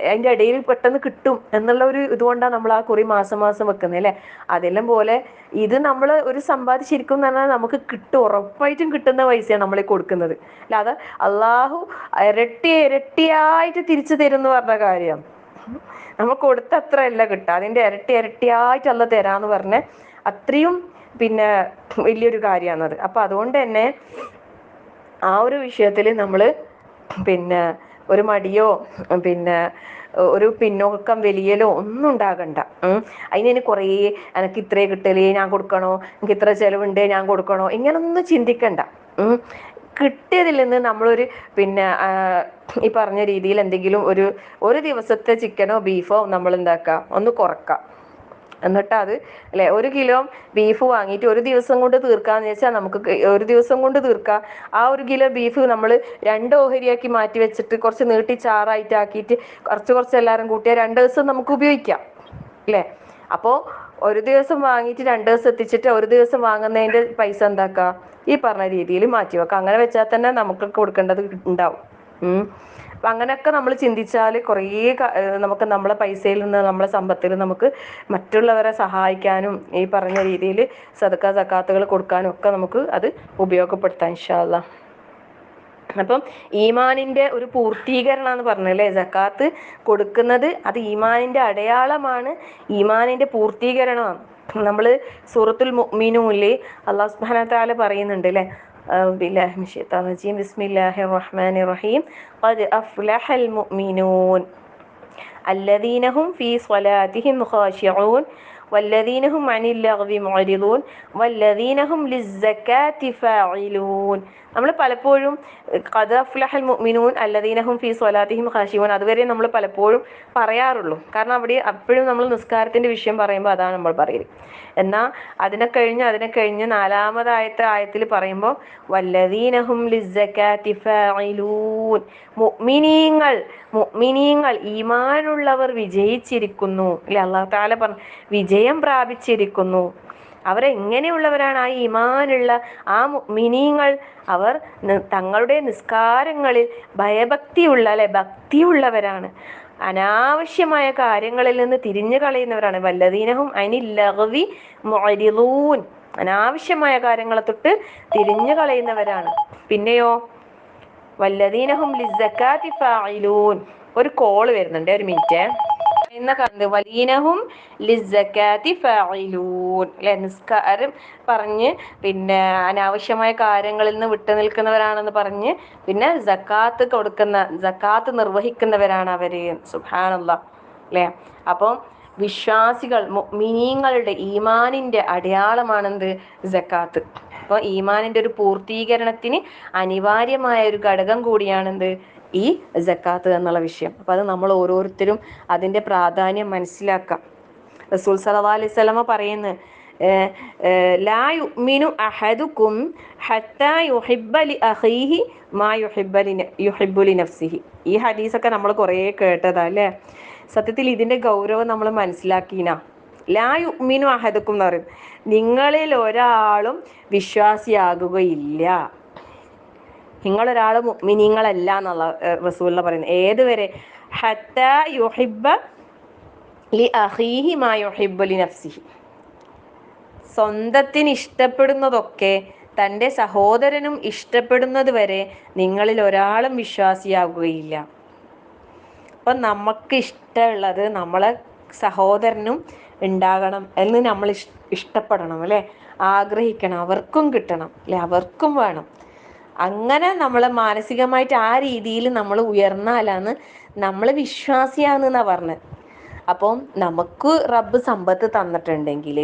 അതിൻ്റെ ഇടയിൽ പെട്ടെന്ന് കിട്ടും എന്നുള്ള ഒരു ഇതുകൊണ്ടാണ് നമ്മൾ ആ കുറി മാസം മാസം വെക്കുന്നത് അല്ലേ. അതെല്ലാം പോലെ ഇത് നമ്മൾ ഒരു സമ്പാദിച്ചിരിക്കും എന്ന് പറഞ്ഞാൽ നമുക്ക് കിട്ടും, ഉറപ്പായിട്ടും കിട്ടുന്ന പൈസയാണ് നമ്മൾ കൊടുക്കുന്നത്. അല്ലാതെ അള്ളാഹു ഇരട്ടിയായിട്ട് തിരിച്ചു തരും എന്ന് പറഞ്ഞ കാര്യം. നമ്മൾ കൊടുത്ത അത്ര അല്ല കിട്ടുക, അതിൻ്റെ ഇരട്ടിയായിട്ട് അല്ല തരാന്ന് പറഞ്ഞ് അത്രയും പിന്നെ വലിയൊരു കാര്യമാണത്. അപ്പം അതുകൊണ്ട് തന്നെ ആ ഒരു വിഷയത്തിൽ നമ്മൾ പിന്നെ ഒരു മടിയോ പിന്നെ ഒരു പിന്നോക്കം വലിയലോ ഒന്നും ഉണ്ടാകണ്ട. അതിന് കുറേ എനിക്ക് ഇത്രേ കിട്ടലേ ഞാൻ കൊടുക്കണോ, എനിക്ക് ഇത്ര ചിലവുണ്ട് ഞാൻ കൊടുക്കണോ, ഇങ്ങനൊന്നും ചിന്തിക്കണ്ട. കിട്ടിയതിൽ നിന്ന് നമ്മളൊരു പിന്നെ ഈ പറഞ്ഞ രീതിയിൽ എന്തെങ്കിലും ഒരു ദിവസത്തെ ചിക്കനോ ബീഫോ നമ്മൾ എന്താക്കുക, ഒന്ന് കുറക്കാം. എന്നിട്ട് അത് അല്ലെ 1 കിലോ ബീഫ് വാങ്ങിയിട്ട് ഒരു ദിവസം കൊണ്ട് തീർക്കാന്ന് വെച്ചാൽ നമുക്ക് ഒരു ദിവസം കൊണ്ട് തീർക്കാം. ആ 1 കിലോ ബീഫ് നമ്മൾ 2 ഓഹരിയാക്കി മാറ്റി വെച്ചിട്ട് കുറച്ച് നീട്ടി ചാറായിട്ട് ആക്കിയിട്ട് കുറച്ച് എല്ലാവരും കൂട്ടിയാൽ 2 ദിവസം നമുക്ക് ഉപയോഗിക്കാം അല്ലേ. അപ്പോൾ ഒരു ദിവസം വാങ്ങിയിട്ട് 2 ദിവസം എത്തിച്ചിട്ട് ഒരു ദിവസം വാങ്ങുന്നതിൻ്റെ പൈസ എന്താക്കുക, ഈ പറഞ്ഞ രീതിയിൽ മാറ്റി വെക്കാം. അങ്ങനെ വെച്ചാൽ തന്നെ നമുക്ക് കൊടുക്കേണ്ടത് ഉണ്ടാവും. അപ്പം അങ്ങനെയൊക്കെ നമ്മൾ ചിന്തിച്ചാൽ കുറേ നമുക്ക് നമ്മളെ പൈസയിൽ നിന്ന് നമ്മളെ സമ്പത്തിൽ നമുക്ക് മറ്റുള്ളവരെ സഹായിക്കാനും ഈ പറഞ്ഞ രീതിയിൽ സദക്ക സക്കാത്തുകൾ കൊടുക്കാനും ഒക്കെ നമുക്ക് അത് ഉപയോഗപ്പെടുത്താം ഇൻഷാ അല്ലാഹ്. അപ്പം ഈമാനിൻ്റെ ഒരു പൂർത്തീകരണം എന്ന് പറഞ്ഞല്ലേ സക്കാത്ത് കൊടുക്കുന്നത്. അത് ഈമാനിൻ്റെ അടയാളമാണ്, ഈമാനിൻ്റെ പൂർത്തീകരണമാണ്. നമ്മൾ സൂറത്തുൽ മുഅ്മിനൂനിൽ അല്ലാഹു സുബ്ഹാനഹു വ തആല പറയുന്നുണ്ട് അല്ലേ, ബില്ലാഹി മിനശ് ശൈത്താനിർ റജീം ബിസ്മില്ലാഹിർ റഹ്മാനിർ റഹീം ഖദ് അഫ്ലഹൽ മുഅ്മിനൂൻ الذين هم في صلاتهم خاشعون والذين هم عن اللغو معرضون والذين هم للزكاة فاعلون. നമ്മൾ പലപ്പോഴും ഖദ് അഫ്ലഹൽ മുഅ്മിനൂൻ അല്ലദീന ഹും ഫീ സ്വലാത്തിഹിം ഖാശിഊൻ അതുവരെ നമ്മൾ പലപ്പോഴും പറയാറുള്ളൂ. കാരണം അവിടെ അപ്പോഴും നമ്മൾ നിസ്കാരത്തിൻ്റെ വിഷയം പറയുമ്പോൾ അതാണ് നമ്മൾ പറയല്. എന്നാൽ അതിനെ കഴിഞ്ഞ് 4-ാമത്തെ ആയത്തിൽ പറയുമ്പോൾ വല്ലദീന ഹും ലിസ്സകാത്തി ഫാഇലൂൻ, മുഅ്മിനീങ്ങൾ ഈമാനുള്ളവർ വിജയിച്ചിരിക്കുന്നു അല്ലെ. അല്ലാഹു തആല പറഞ്ഞു വിജയം പ്രാപിച്ചിരിക്കുന്നു. അവരെങ്ങനെയുള്ളവരാണ്? ആ ഈമാനുള്ള ആ മുഅ്മിനീങ്ങൾ അവർ തങ്ങളുടെ നിസ്കാരങ്ങളിൽ ഭക്തിയുള്ളവരാണ്, അനാവശ്യമായ കാര്യങ്ങളിൽ നിന്ന് തിരിഞ്ഞു കളയുന്നവരാണ്. വല്ലദീനഹും അനിൽ ലഗ്വി മുഅ്രിദൂൻ, അനാവശ്യമായ കാര്യങ്ങളെ തൊട്ട് തിരിഞ്ഞു കളയുന്നവരാണ്. പിന്നെയോ വല്ലദീനഹും ലിസ്സകാത്തി ഫാഇലൂൻ. ഒരു കോള് വരുന്നുണ്ട്, ഒരു മിനിറ്റ്. വലീനഹും ലിസ്സകാത്തി ഫാഇലൂൻ അല്ലെ, നിസ്കാരം പറഞ്ഞ് പിന്നെ അനാവശ്യമായ കാര്യങ്ങളിൽ നിന്ന് വിട്ടു നിൽക്കുന്നവരാണെന്ന് പറഞ്ഞ് പിന്നെ സക്കാത്ത് നിർവഹിക്കുന്നവരാണ് അവര്. സുബ്ഹാനല്ലാഹ് അല്ലേ. അപ്പം വിശ്വാസികൾ മുഅ്മിനീങ്ങളുടെ ഈമാനിന്റെ അടയാളമാണെന്ത്? സക്കാത്ത്. അപ്പോൾ ഈമാനിന്റെ ഒരു പൂർത്തീകരണത്തിന് അനിവാര്യമായ ഒരു ഘടകം കൂടിയാണെന്ത്? ഈ സക്കാത്ത് എന്നുള്ള വിഷയം. അപ്പോൾ അത് നമ്മൾ ഓരോരുത്തരും അതിൻ്റെ പ്രാധാന്യം മനസ്സിലാക്കാം. റസൂൽ സല്ലല്ലാഹു അലൈഹി വസല്ലമ പറയുന്നു ലാ യുഅ്മിനു അഹദുക്കും ഹത്താ യുഹിബ്ബ ലി അഖീഹി മാ യുഹിബ്ബു ലി നഫ്സിഹി. ഈ ഹദീസൊക്കെ നമ്മൾ കുറേ കേട്ടതാ അല്ലേ. സത്യത്തിൽ ഇതിൻ്റെ ഗൗരവം നമ്മൾ മനസ്സിലാക്കീന. ലാ യുഅ്മിനു അഹദുക്കും എന്ന് പറയും, നിങ്ങളിൽ ഒരാളും വിശ്വാസിയാകുകയില്ല, നിങ്ങളൊരാൾ മുഅ്മിനീങ്ങളല്ല എന്നുള്ള റസൂലുള്ള പറയുന്നത്. ഏതുവരെ? ഹത്താ യുഹിബ്ബ ലി അഖീഹി മാ യുഹിബ്ബു ലി നഫ്സിഹി. സ്വന്തത്തിന് ഇഷ്ടപ്പെടുന്നതൊക്കെ തൻ്റെ സഹോദരനും ഇഷ്ടപ്പെടുന്നത് വരെ നിങ്ങളിൽ ഒരാളും വിശ്വാസിയാകുകയില്ല. അപ്പം നമുക്ക് ഇഷ്ടമുള്ളത് നമ്മളെ സഹോദരനും ഉണ്ടാകണം എന്ന് നമ്മൾ ഇഷ്ടപ്പെടണം അല്ലേ, ആഗ്രഹിക്കണം, അവർക്കും കിട്ടണം അല്ലെ, അവർക്കും വേണം. അങ്ങനെ നമ്മൾ മാനസികമായിട്ട് ആ രീതിയിൽ നമ്മൾ ഉയർന്നാലാണ് നമ്മൾ വിശ്വാസിയാണെന്നാ പറഞ്ഞത്. അപ്പം നമുക്ക് റബ്ബ് സമ്പത്ത് തന്നിട്ടുണ്ടെങ്കിൽ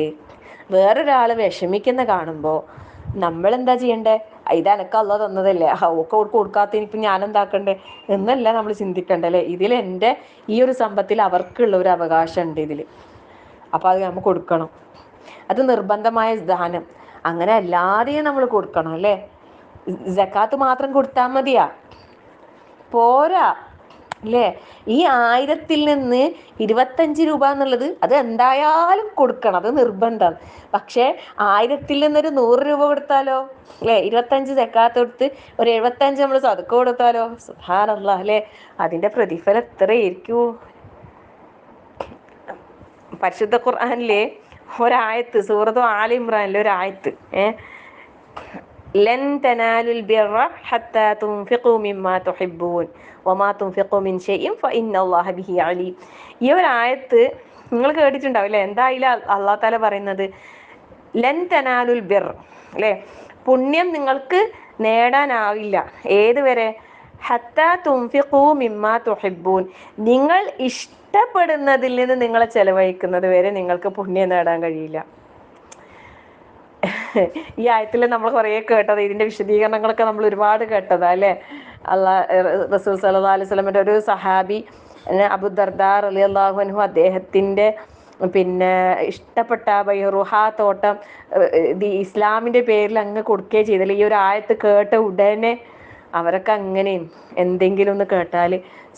വേറൊരാൾ വിഷമിക്കുന്ന കാണുമ്പോൾ നമ്മൾ എന്താ ചെയ്യണ്ടേ? ഇത് എനക്ക് അള്ളാഹ് തന്നതല്ലേ, ഓക്ക് കൊടുക്കാത്തതിന് ഇപ്പം ഞാൻ എന്താക്കണ്ടേ എന്നല്ല നമ്മൾ ചിന്തിക്കണ്ടല്ലേ. ഇതിൽ എൻ്റെ ഈ ഒരു സമ്പത്തിൽ അവർക്കുള്ള ഒരു അവകാശം ഉണ്ട് ഇതിൽ, അപ്പം അത് നമ്മൾ കൊടുക്കണം. അത് നിർബന്ധമായ ദാനം. അങ്ങനെ അല്ലാതെയും നമ്മൾ കൊടുക്കണം അല്ലേ. സക്കാത്ത് മാത്രം കൊടുത്താൽ മതിയാ? പോരാ അല്ലേ. ഈ 1000-ൽ നിന്ന് 25 രൂപ എന്നുള്ളത് അത് എന്തായാലും കൊടുക്കണം, അത് നിർബന്ധമാണ്. പക്ഷേ 1000-ൽ നിന്നൊരു 100 രൂപ കൊടുത്താലോ അല്ലേ, 25 സക്കാത്ത് കൊടുത്ത് ഒരു 75 നമ്മൾ സദക്ക കൊടുത്താലോ, സുബ്ഹാനല്ലാഹ് അല്ലേ, അതിൻ്റെ പ്രതിഫലം എത്രയായിരിക്കും. പരിശുദ്ധ ഖുർആനിലെ ഒരായത്ത്, സൂറത്ത് ആല ഇമ്രാനിലെ ഒരായത്ത്, ലൻ തനാലുൽ ബിർറ ഹത്താ തുൻഫിഖു മിമ്മാ തുഹിബ്ബൂൻ വമാ തുൻഫിഖു മിൻ ഷൈഇൻ ഫഇന്നല്ലാഹ ബിഹി അലീം. ഈ ഒരു ആയത്ത് നിങ്ങൾ കേട്ടിട്ടുണ്ടാവും അല്ലേ. എന്താ അതിൽ അല്ലാഹു തആല പറയുന്നത്? ലൻ തനാലുൽ ബിർ അല്ലേ, പുണ്യം നിങ്ങൾക്ക് നേടാനാവില്ല. ഏതുവരെ? ഹത്താ തുൻഫിഖു മിമ്മാ തുഹിബ്ബൂൻ, നിങ്ങൾ ഇഷ്ടപ്പെടുന്നതിൽ നിന്ന് നിങ്ങളെ ചെലവഴിക്കുന്നത് വരെ നിങ്ങൾക്ക് പുണ്യം നേടാൻ കഴിയില്ല. ഈ ആയത്തിൽ നമ്മൾ കുറേ കേട്ടത്, ഇതിന്റെ വിശദീകരണങ്ങളൊക്കെ നമ്മൾ ഒരുപാട് കേട്ടതാ അല്ലേ. റസൂൽ സല്ലല്ലാഹു അലൈഹി വസല്ലമയുടെ ഒരു സഹാബി അബൂ ദർദാ റളിയല്ലാഹു അൻഹു, അദ്ദേഹത്തിന്റെ പിന്നെ ഇഷ്ടപ്പെട്ട ബൈറുഹ തോട്ടം ഇസ്ലാമിന്റെ പേരിൽ അങ്ങ് കൊടുക്കുകയും ചെയ്തില്ല. ഈ ഒരു ആയത്ത് കേട്ട ഉടനെ അവരൊക്കെ അങ്ങനെയും എന്തെങ്കിലും ഒന്ന് കേട്ടാൽ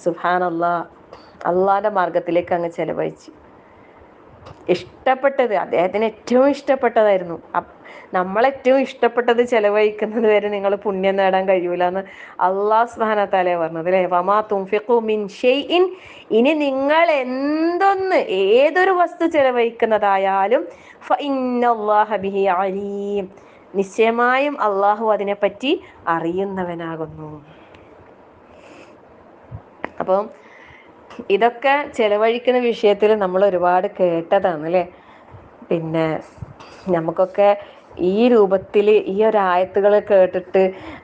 സുബ്ഹാനല്ലാഹ് അള്ളാന്റെ മാർഗത്തിലേക്ക് അങ്ങ് ചെലവഴിച്ച്. ഇഷ്ടപ്പെട്ടത് അദ്ദേഹത്തിന് ഏറ്റവും ഇഷ്ടപ്പെട്ടതായിരുന്നു. നമ്മളേറ്റവും ഇഷ്ടപ്പെട്ടത് ചെലവഴിക്കുന്നത് വരെ നിങ്ങൾ പുണ്യം നേടാൻ കഴിയൂല എന്ന് അള്ളാഹു സുബ്ഹാനഹു വ തആല പറഞ്ഞത് അല്ലേ. വമാ തുൻഫിഖു മിൻ ഷൈഇൻ, ഇനി നിങ്ങൾ എന്തൊന്ന് ഏതൊരു വസ്തു ചെലവഴിക്കുന്നതായാലും ഫഇന്നല്ലാഹ ബിഹി അലീം, നിശ്ചയമായും അള്ളാഹു അതിനെപ്പറ്റി അറിയുന്നവനാകുന്നു. അപ്പം ഇതൊക്കെ ചെലവഴിക്കുന്ന വിഷയത്തിൽ നമ്മൾ ഒരുപാട് കേട്ടതാണ് അല്ലേ. പിന്നെ നമുക്കൊക്കെ ഈ രൂപത്തിൽ ഈ ഒരു ആയത്തുകൾ കേട്ടിട്ട്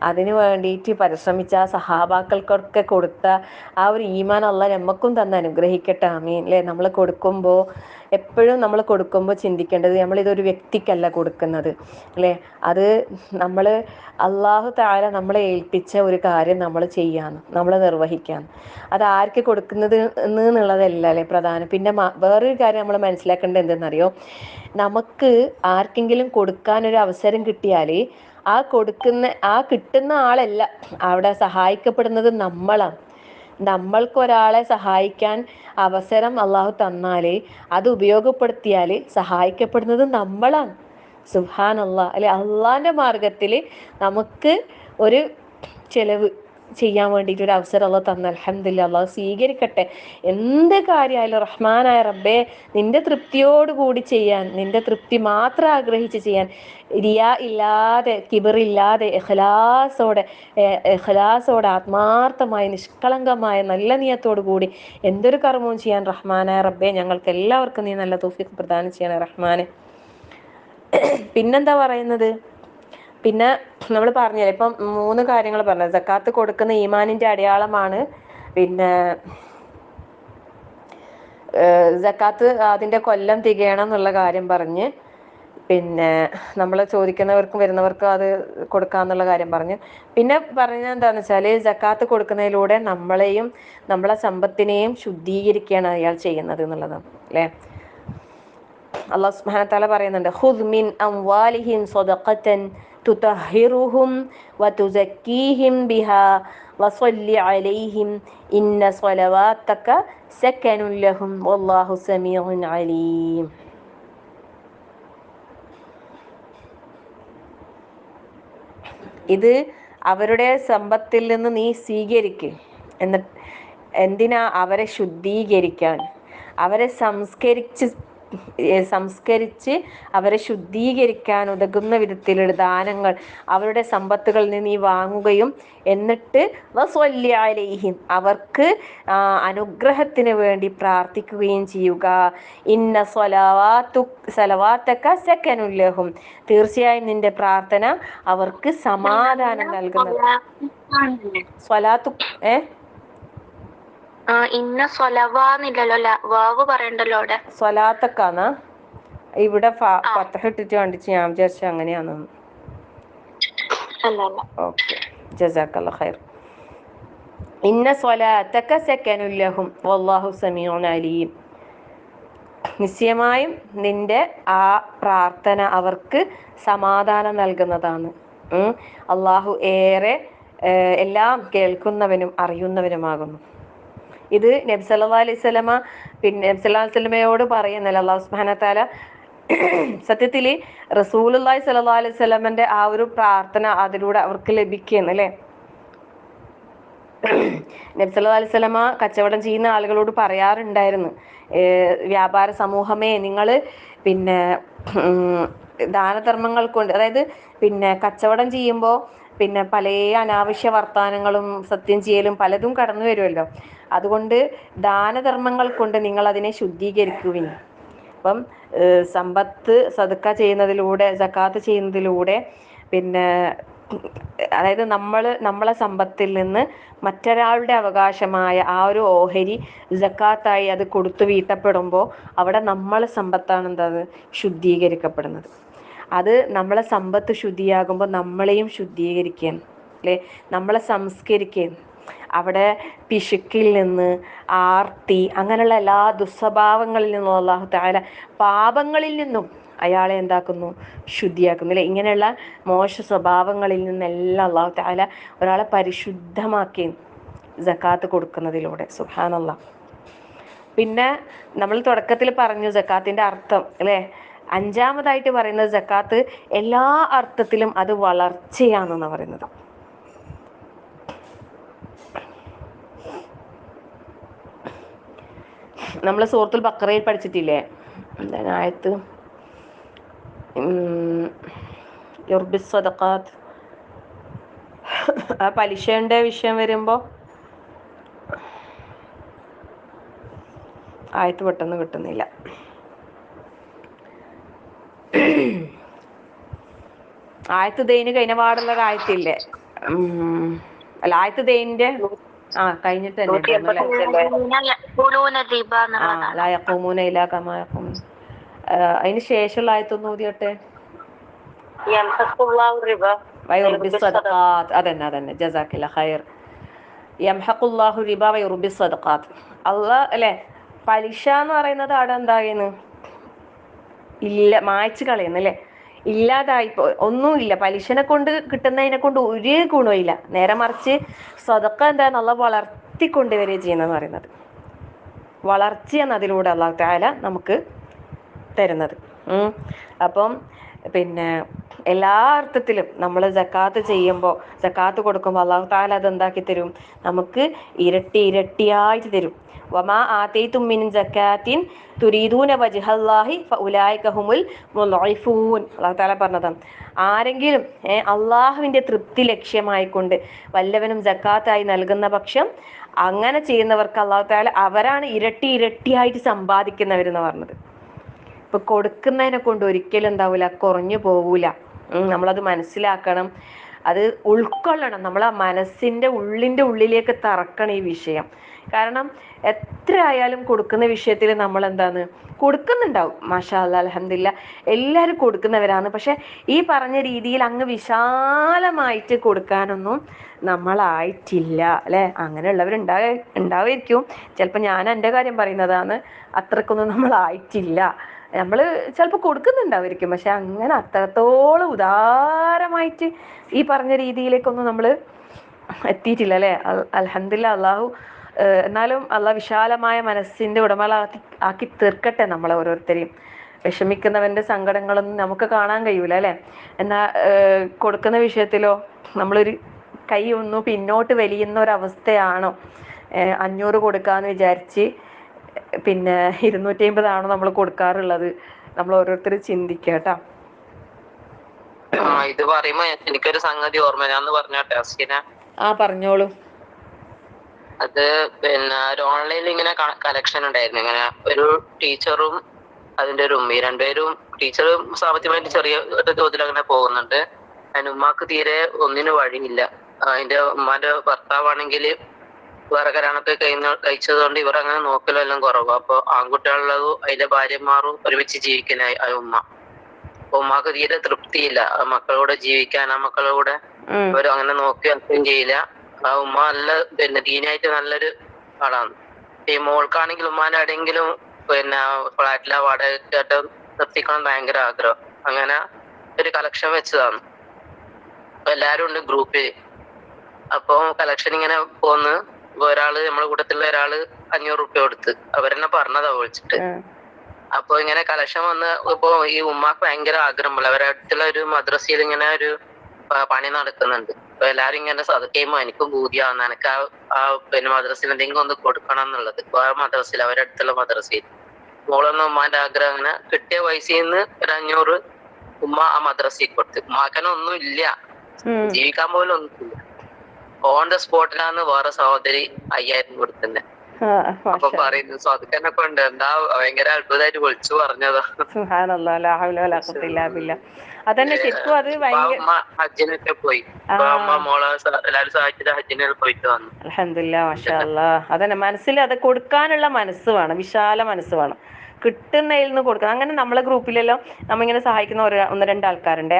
അതിന് വേണ്ടിയിട്ട് പരിശ്രമിച്ച ആ സഹാബാക്കൾക്കൊക്കെ കൊടുത്ത ആ ഒരു ഈമാൻ അല്ലാഹ് നമുക്കും തന്ന് അനുഗ്രഹിക്കട്ടെ, ആമീൻ അല്ലേ. നമ്മൾ കൊടുക്കുമ്പോൾ എപ്പോഴും നമ്മൾ കൊടുക്കുമ്പോൾ ചിന്തിക്കേണ്ടത് നമ്മളിതൊരു വ്യക്തിക്കല്ല കൊടുക്കുന്നത് അല്ലേ. അത് നമ്മൾ അള്ളാഹു തആല നമ്മളെ ഏൽപ്പിച്ച ഒരു കാര്യം നമ്മൾ ചെയ്യാന്ന്, നമ്മൾ നിർവഹിക്കാന്ന്. അത് ആർക്ക് കൊടുക്കുന്നത് എന്നുള്ളതല്ല അല്ലേ പ്രധാനം. പിന്നെ വേറൊരു കാര്യം നമ്മൾ മനസ്സിലാക്കേണ്ടത് എന്തെന്നറിയോ, നമുക്ക് ആർക്കെങ്കിലും കൊടുക്കാനൊരു അവസരം കിട്ടിയാൽ ആ കിട്ടുന്ന ആളല്ല അവിടെ സഹായിക്കപ്പെടുന്നത് നമ്മളാണ്. നമ്മൾക്കൊരാളെ സഹായിക്കാൻ അവസരം അള്ളാഹു തന്നാൽ അത് ഉപയോഗപ്പെടുത്തിയാൽ സഹായിക്കപ്പെടുന്നത് നമ്മളാണ്. സുബ്ഹാനല്ലാഹ് അല്ലെ. അള്ളാന്റെ മാർഗത്തിൽ നമുക്ക് ഒരു ചെലവ് ചെയ്യാൻ വേണ്ടിയിട്ട് ഒരു അവസരം അള്ളാഹു തന്ന, അൽഹംദുലില്ലാഹ്, അള്ളാഹു സ്വീകരിക്കട്ടെ. എന്ത് കാര്യമായാലും റഹ്മാനായ റബ്ബേ നിന്റെ തൃപ്തിയോടുകൂടി ചെയ്യാൻ, നിന്റെ തൃപ്തി മാത്രം ആഗ്രഹിച്ച് ചെയ്യാൻ, റിയാ ഇല്ലാതെ കിബറില്ലാതെ ഇഖ്ലാസോടെ ആത്മാർത്ഥമായി നിഷ്കളങ്കമായ നല്ല നിയത്തോടു കൂടി എന്തൊരു കർമ്മവും ചെയ്യാൻ റഹ്മാനായ റബ്ബേ ഞങ്ങൾക്ക് എല്ലാവർക്കും നീ നല്ല തൗഫീഖ് പ്രദാനം ചെയ്യണേ റഹ്മാനെ. പിന്നെന്താ പറയുന്നത്? പിന്നെ നമ്മൾ പറഞ്ഞില്ലേ, ഇപ്പം 3 കാര്യങ്ങൾ പറഞ്ഞത്. സക്കാത്ത് കൊടുക്കുന്ന ഈമാനിന്റെ അടയാളമാണ്. പിന്നെ സക്കാത്ത് അതിന്റെ കൊല്ലം തികയണം എന്നുള്ള കാര്യം പറഞ്ഞ്, പിന്നെ നമ്മൾ ചോദിക്കുന്നവർക്കും വരുന്നവർക്കും അത് കൊടുക്കാന്നുള്ള കാര്യം പറഞ്ഞു. പിന്നെ പറഞ്ഞത് എന്താണെന്ന് വെച്ചാൽ സക്കാത്ത് കൊടുക്കുന്നതിലൂടെ നമ്മളെയും നമ്മളെ സമ്പത്തിനെയും ശുദ്ധീകരിക്കുകയാണ് അയാൾ ചെയ്യുന്നത് എന്നുള്ളതാണ് അല്ലേ. അല്ലാഹു സുബ്ഹാനഹു വ തആല പറയുന്നുണ്ട്, ഖുദ് മിൻ അംവാലിഹിം സ്വദഖതൻ തുതഹിറുഹും വതുസക്കീഹിം ബിഹാ വസല്ലി അലൈഹിം ഇന്ന സ്വലവാതക സകനുൻ ലഹും വല്ലാഹു സമീഉൻ അലീം. ഇത് അവരുടെ സമ്പത്തിൽ നിന്ന് നീ സ്വീകരിക്കുക. എന്നിട്ട് എന്തിനാ? അവരെ ശുദ്ധീകരിക്കാൻ, അവരെ സംസ്കരിച്ച് സംസ്കരിച്ച് അവരെ ശുദ്ധീകരിക്കാൻ ഉതകുന്ന വിധത്തിലുള്ള ദാനങ്ങൾ അവരുടെ സമ്പത്തുകളിൽ നിന്ന് നീ വാങ്ങുകയും എന്നിട്ട് വസ്വല്ലി അലൈഹിം അവർക്ക് അനുഗ്രഹത്തിന് വേണ്ടി പ്രാർത്ഥിക്കുകയും ചെയ്യുക. ഇന്ന സ്വലവാത്തക സകനുൽ ലഹും തീർച്ചയായും നിന്റെ പ്രാർത്ഥന അവർക്ക് സമാധാനം നൽകുന്നത്. സ്വലാത്തു ഇന്ന സ്വലവാന്നില്ലല്ലോ, വാവ് പറയണ്ടല്ലോ അവിടെ. സ്വലാത്തക്കാന്ന് ഇവിടെ ഫതഹ് ഇട്ടിട്ട് കണ്ടിച്ച് ഞാൻ വിചാരിച്ചു അങ്ങനെയാണെന്ന്. ഓക്കെ, ജസാക്കല്ലാഹു ഖൈർ. ഇന്ന സ്വലാത്തക സകനുൽ ലഹും വല്ലാഹു സമീഉൻ അലീം നിശ്ചയമായും നിന്റെ ആ പ്രാർത്ഥന അവർക്ക് സമാധാനം നൽകുന്നതാണ്. അള്ളാഹു ഏറെ എല്ലാം കേൾക്കുന്നവനും അറിയുന്നവനുമാകുന്നു. ഇത് നബി സല്ലല്ലാഹു അലൈഹി വസല്ലമ പിന്നെ നബി സല്ലല്ലാഹു അലൈഹി വസല്ലമയോട് പറയുന്നില്ല അല്ലാഹു സുബ്ഹാനഹു വ തആല. സത്യത്തിൽ റസൂലുള്ളാഹി സ്വല്ലല്ലാഹു അലൈഹി വസല്ലമന്റെ ആ ഒരു പ്രാർത്ഥന അതിലൂടെ അവർക്ക് ലഭിക്കുന്നു അല്ലേ. നബി സല്ലല്ലാഹു അലൈഹി വസല്ലമ കച്ചവടം ചെയ്യുന്ന ആളുകളോട് പറയാറുണ്ടായിരുന്നു, വ്യാപാര സമൂഹമേ നിങ്ങൾ പിന്നെ ദാനധർമ്മങ്ങൾ കൊണ്ട്, അതായത് പിന്നെ കച്ചവടം ചെയ്യുമ്പോൾ പിന്നെ പല അനാവശ്യ വർത്താനങ്ങളും സത്യം ചെയ്യലും പലതും കടന്നു വരുമല്ലോ. അതുകൊണ്ട് ദാനധർമ്മങ്ങൾ കൊണ്ട് നിങ്ങൾ അതിനെ ശുദ്ധീകരിക്കുവിൻ. അപ്പം സമ്പത്ത് സദക്ക ചെയ്യുന്നതിലൂടെ, സക്കാത്ത് ചെയ്യുന്നതിലൂടെ പിന്നെ അതായത് നമ്മളെ സമ്പത്തിൽ നിന്ന് മറ്റൊരാളുടെ അവകാശമായ ആ ഒരു ഓഹരി സക്കാത്തായി അത് കൊടുത്തു വീട്ടപ്പെടുമ്പോൾ അവിടെ നമ്മളെ സമ്പത്താണ് എന്താണ് ശുദ്ധീകരിക്കപ്പെടുന്നത്. അത് നമ്മളെ സമ്പത്ത് ശുദ്ധിയാകുമ്പോൾ നമ്മളെയും ശുദ്ധീകരിക്കാൻ അല്ലേ, നമ്മളെ സംസ്കരിക്കാൻ. അവിടെ പിശുക്കിൽ നിന്ന്, ആർത്തി, അങ്ങനെയുള്ള എല്ലാ ദുസ്വഭാവങ്ങളിൽ നിന്നും അല്ലാഹു തആല പാപങ്ങളിൽ നിന്നും അയാളെ എന്താക്കുന്നു, ശുദ്ധിയാക്കുന്നു അല്ലേ. ഇങ്ങനെയുള്ള മോശ സ്വഭാവങ്ങളിൽ നിന്നെല്ലാം അല്ലാഹു തആല ഒരാളെ പരിശുദ്ധമാക്കി സക്കാത്ത് കൊടുക്കുന്നതിലൂടെ. സുബ്ഹാനല്ലാഹ്. പിന്നെ നമ്മൾ തുടക്കത്തിൽ പറഞ്ഞു സക്കാത്തിന്റെ അർത്ഥം അല്ലേ. അഞ്ചാമതായിട്ട് പറയുന്നത് സക്കാത്ത് എല്ലാ അർത്ഥത്തിലും അത് വളർച്ചയാണെന്നാണ് പറയുന്നത്. നമ്മൾ സൂറത്തുൽ ബഖറയിൽ പഠിച്ചിട്ടില്ലേ, എന്താണ് ആയത്ത്, യുർബിസ് സദഖാത്ത്, ആ പലിശയുടെ വിഷയം വരുമ്പോൾ ആയത്ത് പെട്ടെന്ന് കിട്ടുന്നില്ല. ആയത്ത് ദൈന് കഴിഞ്ഞ പാടുള്ള ഒരു ആയത്തില്ലേ, അല്ല ആയത്ത് ദൈനിന്റെ കഴിഞ്ഞിട്ട് തന്നെ അതിന് ശേഷമുള്ള ആയത്തൊന്നും ഓതിയട്ടെ. അതന്നെ ജസാക്കില്ല ഖൈർ. യംഹഖുല്ലാഹു റിബ വയുർബി സദഖാത്ത്. അള്ളാഹ് അല്ലെ പലിശ എന്ന് പറയുന്നത് അവിടെ എന്തായിരുന്നു, ഇല്ല, മായ്ച്ചു കളയുന്നു അല്ലേ, ഇല്ലാതായിപ്പോ ഒന്നുമില്ല. പലിശനെ കൊണ്ട് കിട്ടുന്നതിനെ കൊണ്ട് ഒരു ഗുണവും ഇല്ല. നേരെ മറിച്ച് സദഖ എന്താണ്, അള്ളാഹ് വളർത്തിക്കൊണ്ടുവരിക ചെയ്യുന്നതെന്ന് പറയുന്നത്. വളർച്ചയാണ് അതിലൂടെ അല്ലാഹു തആല നമുക്ക് തരുന്നത്. അപ്പം പിന്നെ എല്ലാ അർത്ഥത്തിലും നമ്മൾ സക്കാത്ത് ചെയ്യുമ്പോൾ, സക്കാത്ത് കൊടുക്കുമ്പോൾ അല്ലാഹു തആല അത് എന്താക്കി തരും, നമുക്ക് ഇരട്ടി ഇരട്ടിയായിട്ട് തരും. വമാ ആതൈതും മിൻ സക്കാത്തിൻ തുരീദൂന വജ്ഹല്ലാഹി ഫഉലൈക ഹുമുൽ മുളഇഫൂൻ. അല്ലാഹു തആല പറഞ്ഞതാണ്, ആരെങ്കിലും അള്ളാഹുവിൻ്റെ തൃപ്തി ലക്ഷ്യമായിക്കൊണ്ട് വല്ലവനും സക്കാത്തായി നൽകുന്ന പക്ഷം അങ്ങനെ ചെയ്യുന്നവർക്ക് അല്ലാഹു തആല അവരാണ് ഇരട്ടി ഇരട്ടിയായിട്ട് സമ്പാദിക്കുന്നവരെന്ന് പറഞ്ഞത്. ഇപ്പൊ കൊടുക്കുന്നതിനെ കൊണ്ട് ഒരിക്കലും എന്താവൂല, കുറഞ്ഞു പോവൂല. നമ്മളത് മനസ്സിലാക്കണം, അത് ഉൾക്കൊള്ളണം, നമ്മളെ മനസ്സിൻ്റെ ഉള്ളിലേക്ക് തറക്കണം ഈ വിഷയം. കാരണം എത്ര ആയാലും കൊടുക്കുന്ന വിഷയത്തിൽ നമ്മൾ എന്താണ് കൊടുക്കുന്നുണ്ടാവും, മാഷാ അല്ലാ അൽഹംദുലില്ലാ എല്ലാവരും കൊടുക്കുന്നവരാണ്. പക്ഷെ ഈ പറഞ്ഞ രീതിയിൽ അങ്ങ് വിശാലമായിട്ട് കൊടുക്കാനൊന്നും നമ്മളായിട്ടില്ല അല്ലേ. ഉണ്ടാവുമായിരിക്കും, ചിലപ്പോൾ ഞാൻ എൻ്റെ കാര്യം പറയുന്നതാണ്, അത്രക്കൊന്നും നമ്മളായിട്ടില്ല. നമ്മൾ ചിലപ്പോൾ കൊടുക്കുന്നുണ്ടാവുമായിരിക്കും, പക്ഷെ അങ്ങനെ അത്രത്തോളം ഉദാരമായിട്ട് ഈ പറഞ്ഞ രീതിയിലേക്കൊന്നും നമ്മൾ എത്തിയിട്ടില്ല അല്ലേ. അൽഹംദുലില്ലാ. അള്ളാഹു എന്നാലും അള്ളാഹ് വിശാലമായ മനസ്സിൻ്റെ ആക്കി തീർക്കട്ടെ നമ്മളെ ഓരോരുത്തരെയും. വിഷമിക്കുന്നവൻ്റെ സങ്കടങ്ങളൊന്നും നമുക്ക് കാണാൻ കഴിയൂല അല്ലേ. എന്നാൽ കൊടുക്കുന്ന വിഷയത്തിലോ നമ്മളൊരു കൈ ഒന്ന് പിന്നോട്ട് വലിയുന്ന ഒരവസ്ഥയാണോ. 500 കൊടുക്കാമെന്ന് വിചാരിച്ച് പിന്നെ 250 നമ്മൾ കൊടുക്കാറുള്ളത്? നമ്മൾ ഓരോരുത്തർ ചിന്തിക്കുക കേട്ടോ. ഇത് പറയുമ്പോ എനിക്കൊരു സംഗതി ഓർമ്മ, ഞാൻ പറഞ്ഞോട്ടെ അസ്കിന. പറഞ്ഞോളൂ. അത് പിന്നെ ഒരു ഓൺലൈനിൽ ഇങ്ങനെ കലക്ഷൻ ഉണ്ടായിരുന്നു. ഇങ്ങനെ ഒരു ടീച്ചറും അതിന്റെ ഒരു ഉമ്മയും, രണ്ടുപേരും. ടീച്ചർ സാമ്പത്തികമായിട്ട് ചെറിയ തോതിൽ അങ്ങനെ പോകുന്നുണ്ട്. അതിന് ഉമ്മാക്ക് തീരെ ഒന്നിനും വഴിയില്ല. അതിന്റെ ഉമ്മാന്റെ ഭർത്താവാണെങ്കിൽ വേറെ കല്യാണമൊക്കെ കഴിച്ചത് കൊണ്ട് ഇവർ അങ്ങനെ നോക്കലും എല്ലാം കുറവാ. അപ്പൊ ആൺകുട്ടികളുള്ളതും അതിന്റെ ഭാര്യമാരും ഒരുമിച്ച് ജീവിക്കുന്ന ആ ഉമ്മ. അപ്പൊ ഉമ്മാക്ക് തീരെ തൃപ്തിയില്ല ആ മക്കളോട് ജീവിക്കാൻ. ആ മക്കളോട് അവർ അങ്ങനെ നോക്കി അത്രയും ചെയ്യില്ല. ആ ഉമ്മ നല്ല പിന്നെ ദീനായിട്ട് നല്ലൊരു ആളാണ്. ഈ മോൾക്കാണെങ്കിൽ ഉമ്മാന്റെ ആരെങ്കിലും പിന്നെ ഫ്ലാറ്റിലെ വാടകയായിട്ട് നിർത്തിക്കണം ഭയങ്കര ആഗ്രഹം. അങ്ങനെ ഒരു കലക്ഷൻ വെച്ചതാണ്. എല്ലാരും ഉണ്ട് ഗ്രൂപ്പിൽ. അപ്പൊ കലക്ഷൻ ഇങ്ങനെ പോന്ന് ഒരാള് നമ്മളെ കൂട്ടത്തിലുള്ള ഒരാള് 500 റുപ്യ കൊടുത്ത്. അവരെന്നെ പറഞ്ഞതാ വിളിച്ചിട്ട്. അപ്പൊ ഇങ്ങനെ കലക്ഷൻ വന്ന് ഇപ്പൊ ഈ ഉമ്മാക്ക് ഭയങ്കര ആഗ്രഹമല്ല. അവരുടെ അടുത്തുള്ള ഒരു മദ്രസയിൽ ഇങ്ങനെ ഒരു പണി നടക്കുന്നുണ്ട്. അപ്പൊ എല്ലാരും ഇങ്ങനെ സദക്കയുമ്പോ എനിക്കും ബൂതിയാവുന്ന, എനിക്ക് ആ പിന്നെ മദ്രസയിൽ എന്തെങ്കിലും ഒന്ന് കൊടുക്കണം എന്നുള്ളത്. ആ മദ്രസയിൽ, അവരുടെ അടുത്തുള്ള മദ്രസയിൽ മോളൊന്ന് ഉമ്മാന്റെ ആഗ്രഹം. അങ്ങനെ കിട്ടിയ പൈസയിൽ നിന്ന് ഒരു 500 ഉമ്മ ആ മദ്രസയിൽ കൊടുത്ത്. ഉമ്മാക്കനെ ഒന്നും ഇല്ല, ജീവിക്കാൻ പോലും ഒന്നുമില്ല. ഓൺ ദ സ്പോട്ടിലാന്ന് വേറെ സഹോദരി 5000 കൊടുക്കുന്നത്. അപ്പൊ പറയുന്നു സ്വതക്കനെ കൊണ്ട് എന്താ ഭയങ്കര അത്ഭുതമായിട്ട് വിളിച്ചു പറഞ്ഞതാ. അതന്നെ ശരിക്കും അത് ഹജ്ജിനൊക്കെ പോയി. മോളെ എല്ലാരും സഹായിച്ചിട്ട് ഹജ്ജിനൊക്കെ പോയിട്ട് വന്നു. അൽഹംദുലില്ലാ, മാഷാ അല്ലാഹ്. അതന്നെ, മനസ്സിൽ അത് കൊടുക്കാനുള്ള മനസ്സ് വേണം, വിശാല മനസ്സ് വേണം. കിട്ടുന്നതിൽ നിന്ന് കൊടുക്കണം. അങ്ങനെ നമ്മളെ ഗ്രൂപ്പിലെല്ലാം നമ്മളിങ്ങനെ സഹായിക്കുന്ന ഒന്ന് രണ്ട് ആൾക്കാരുണ്ട്.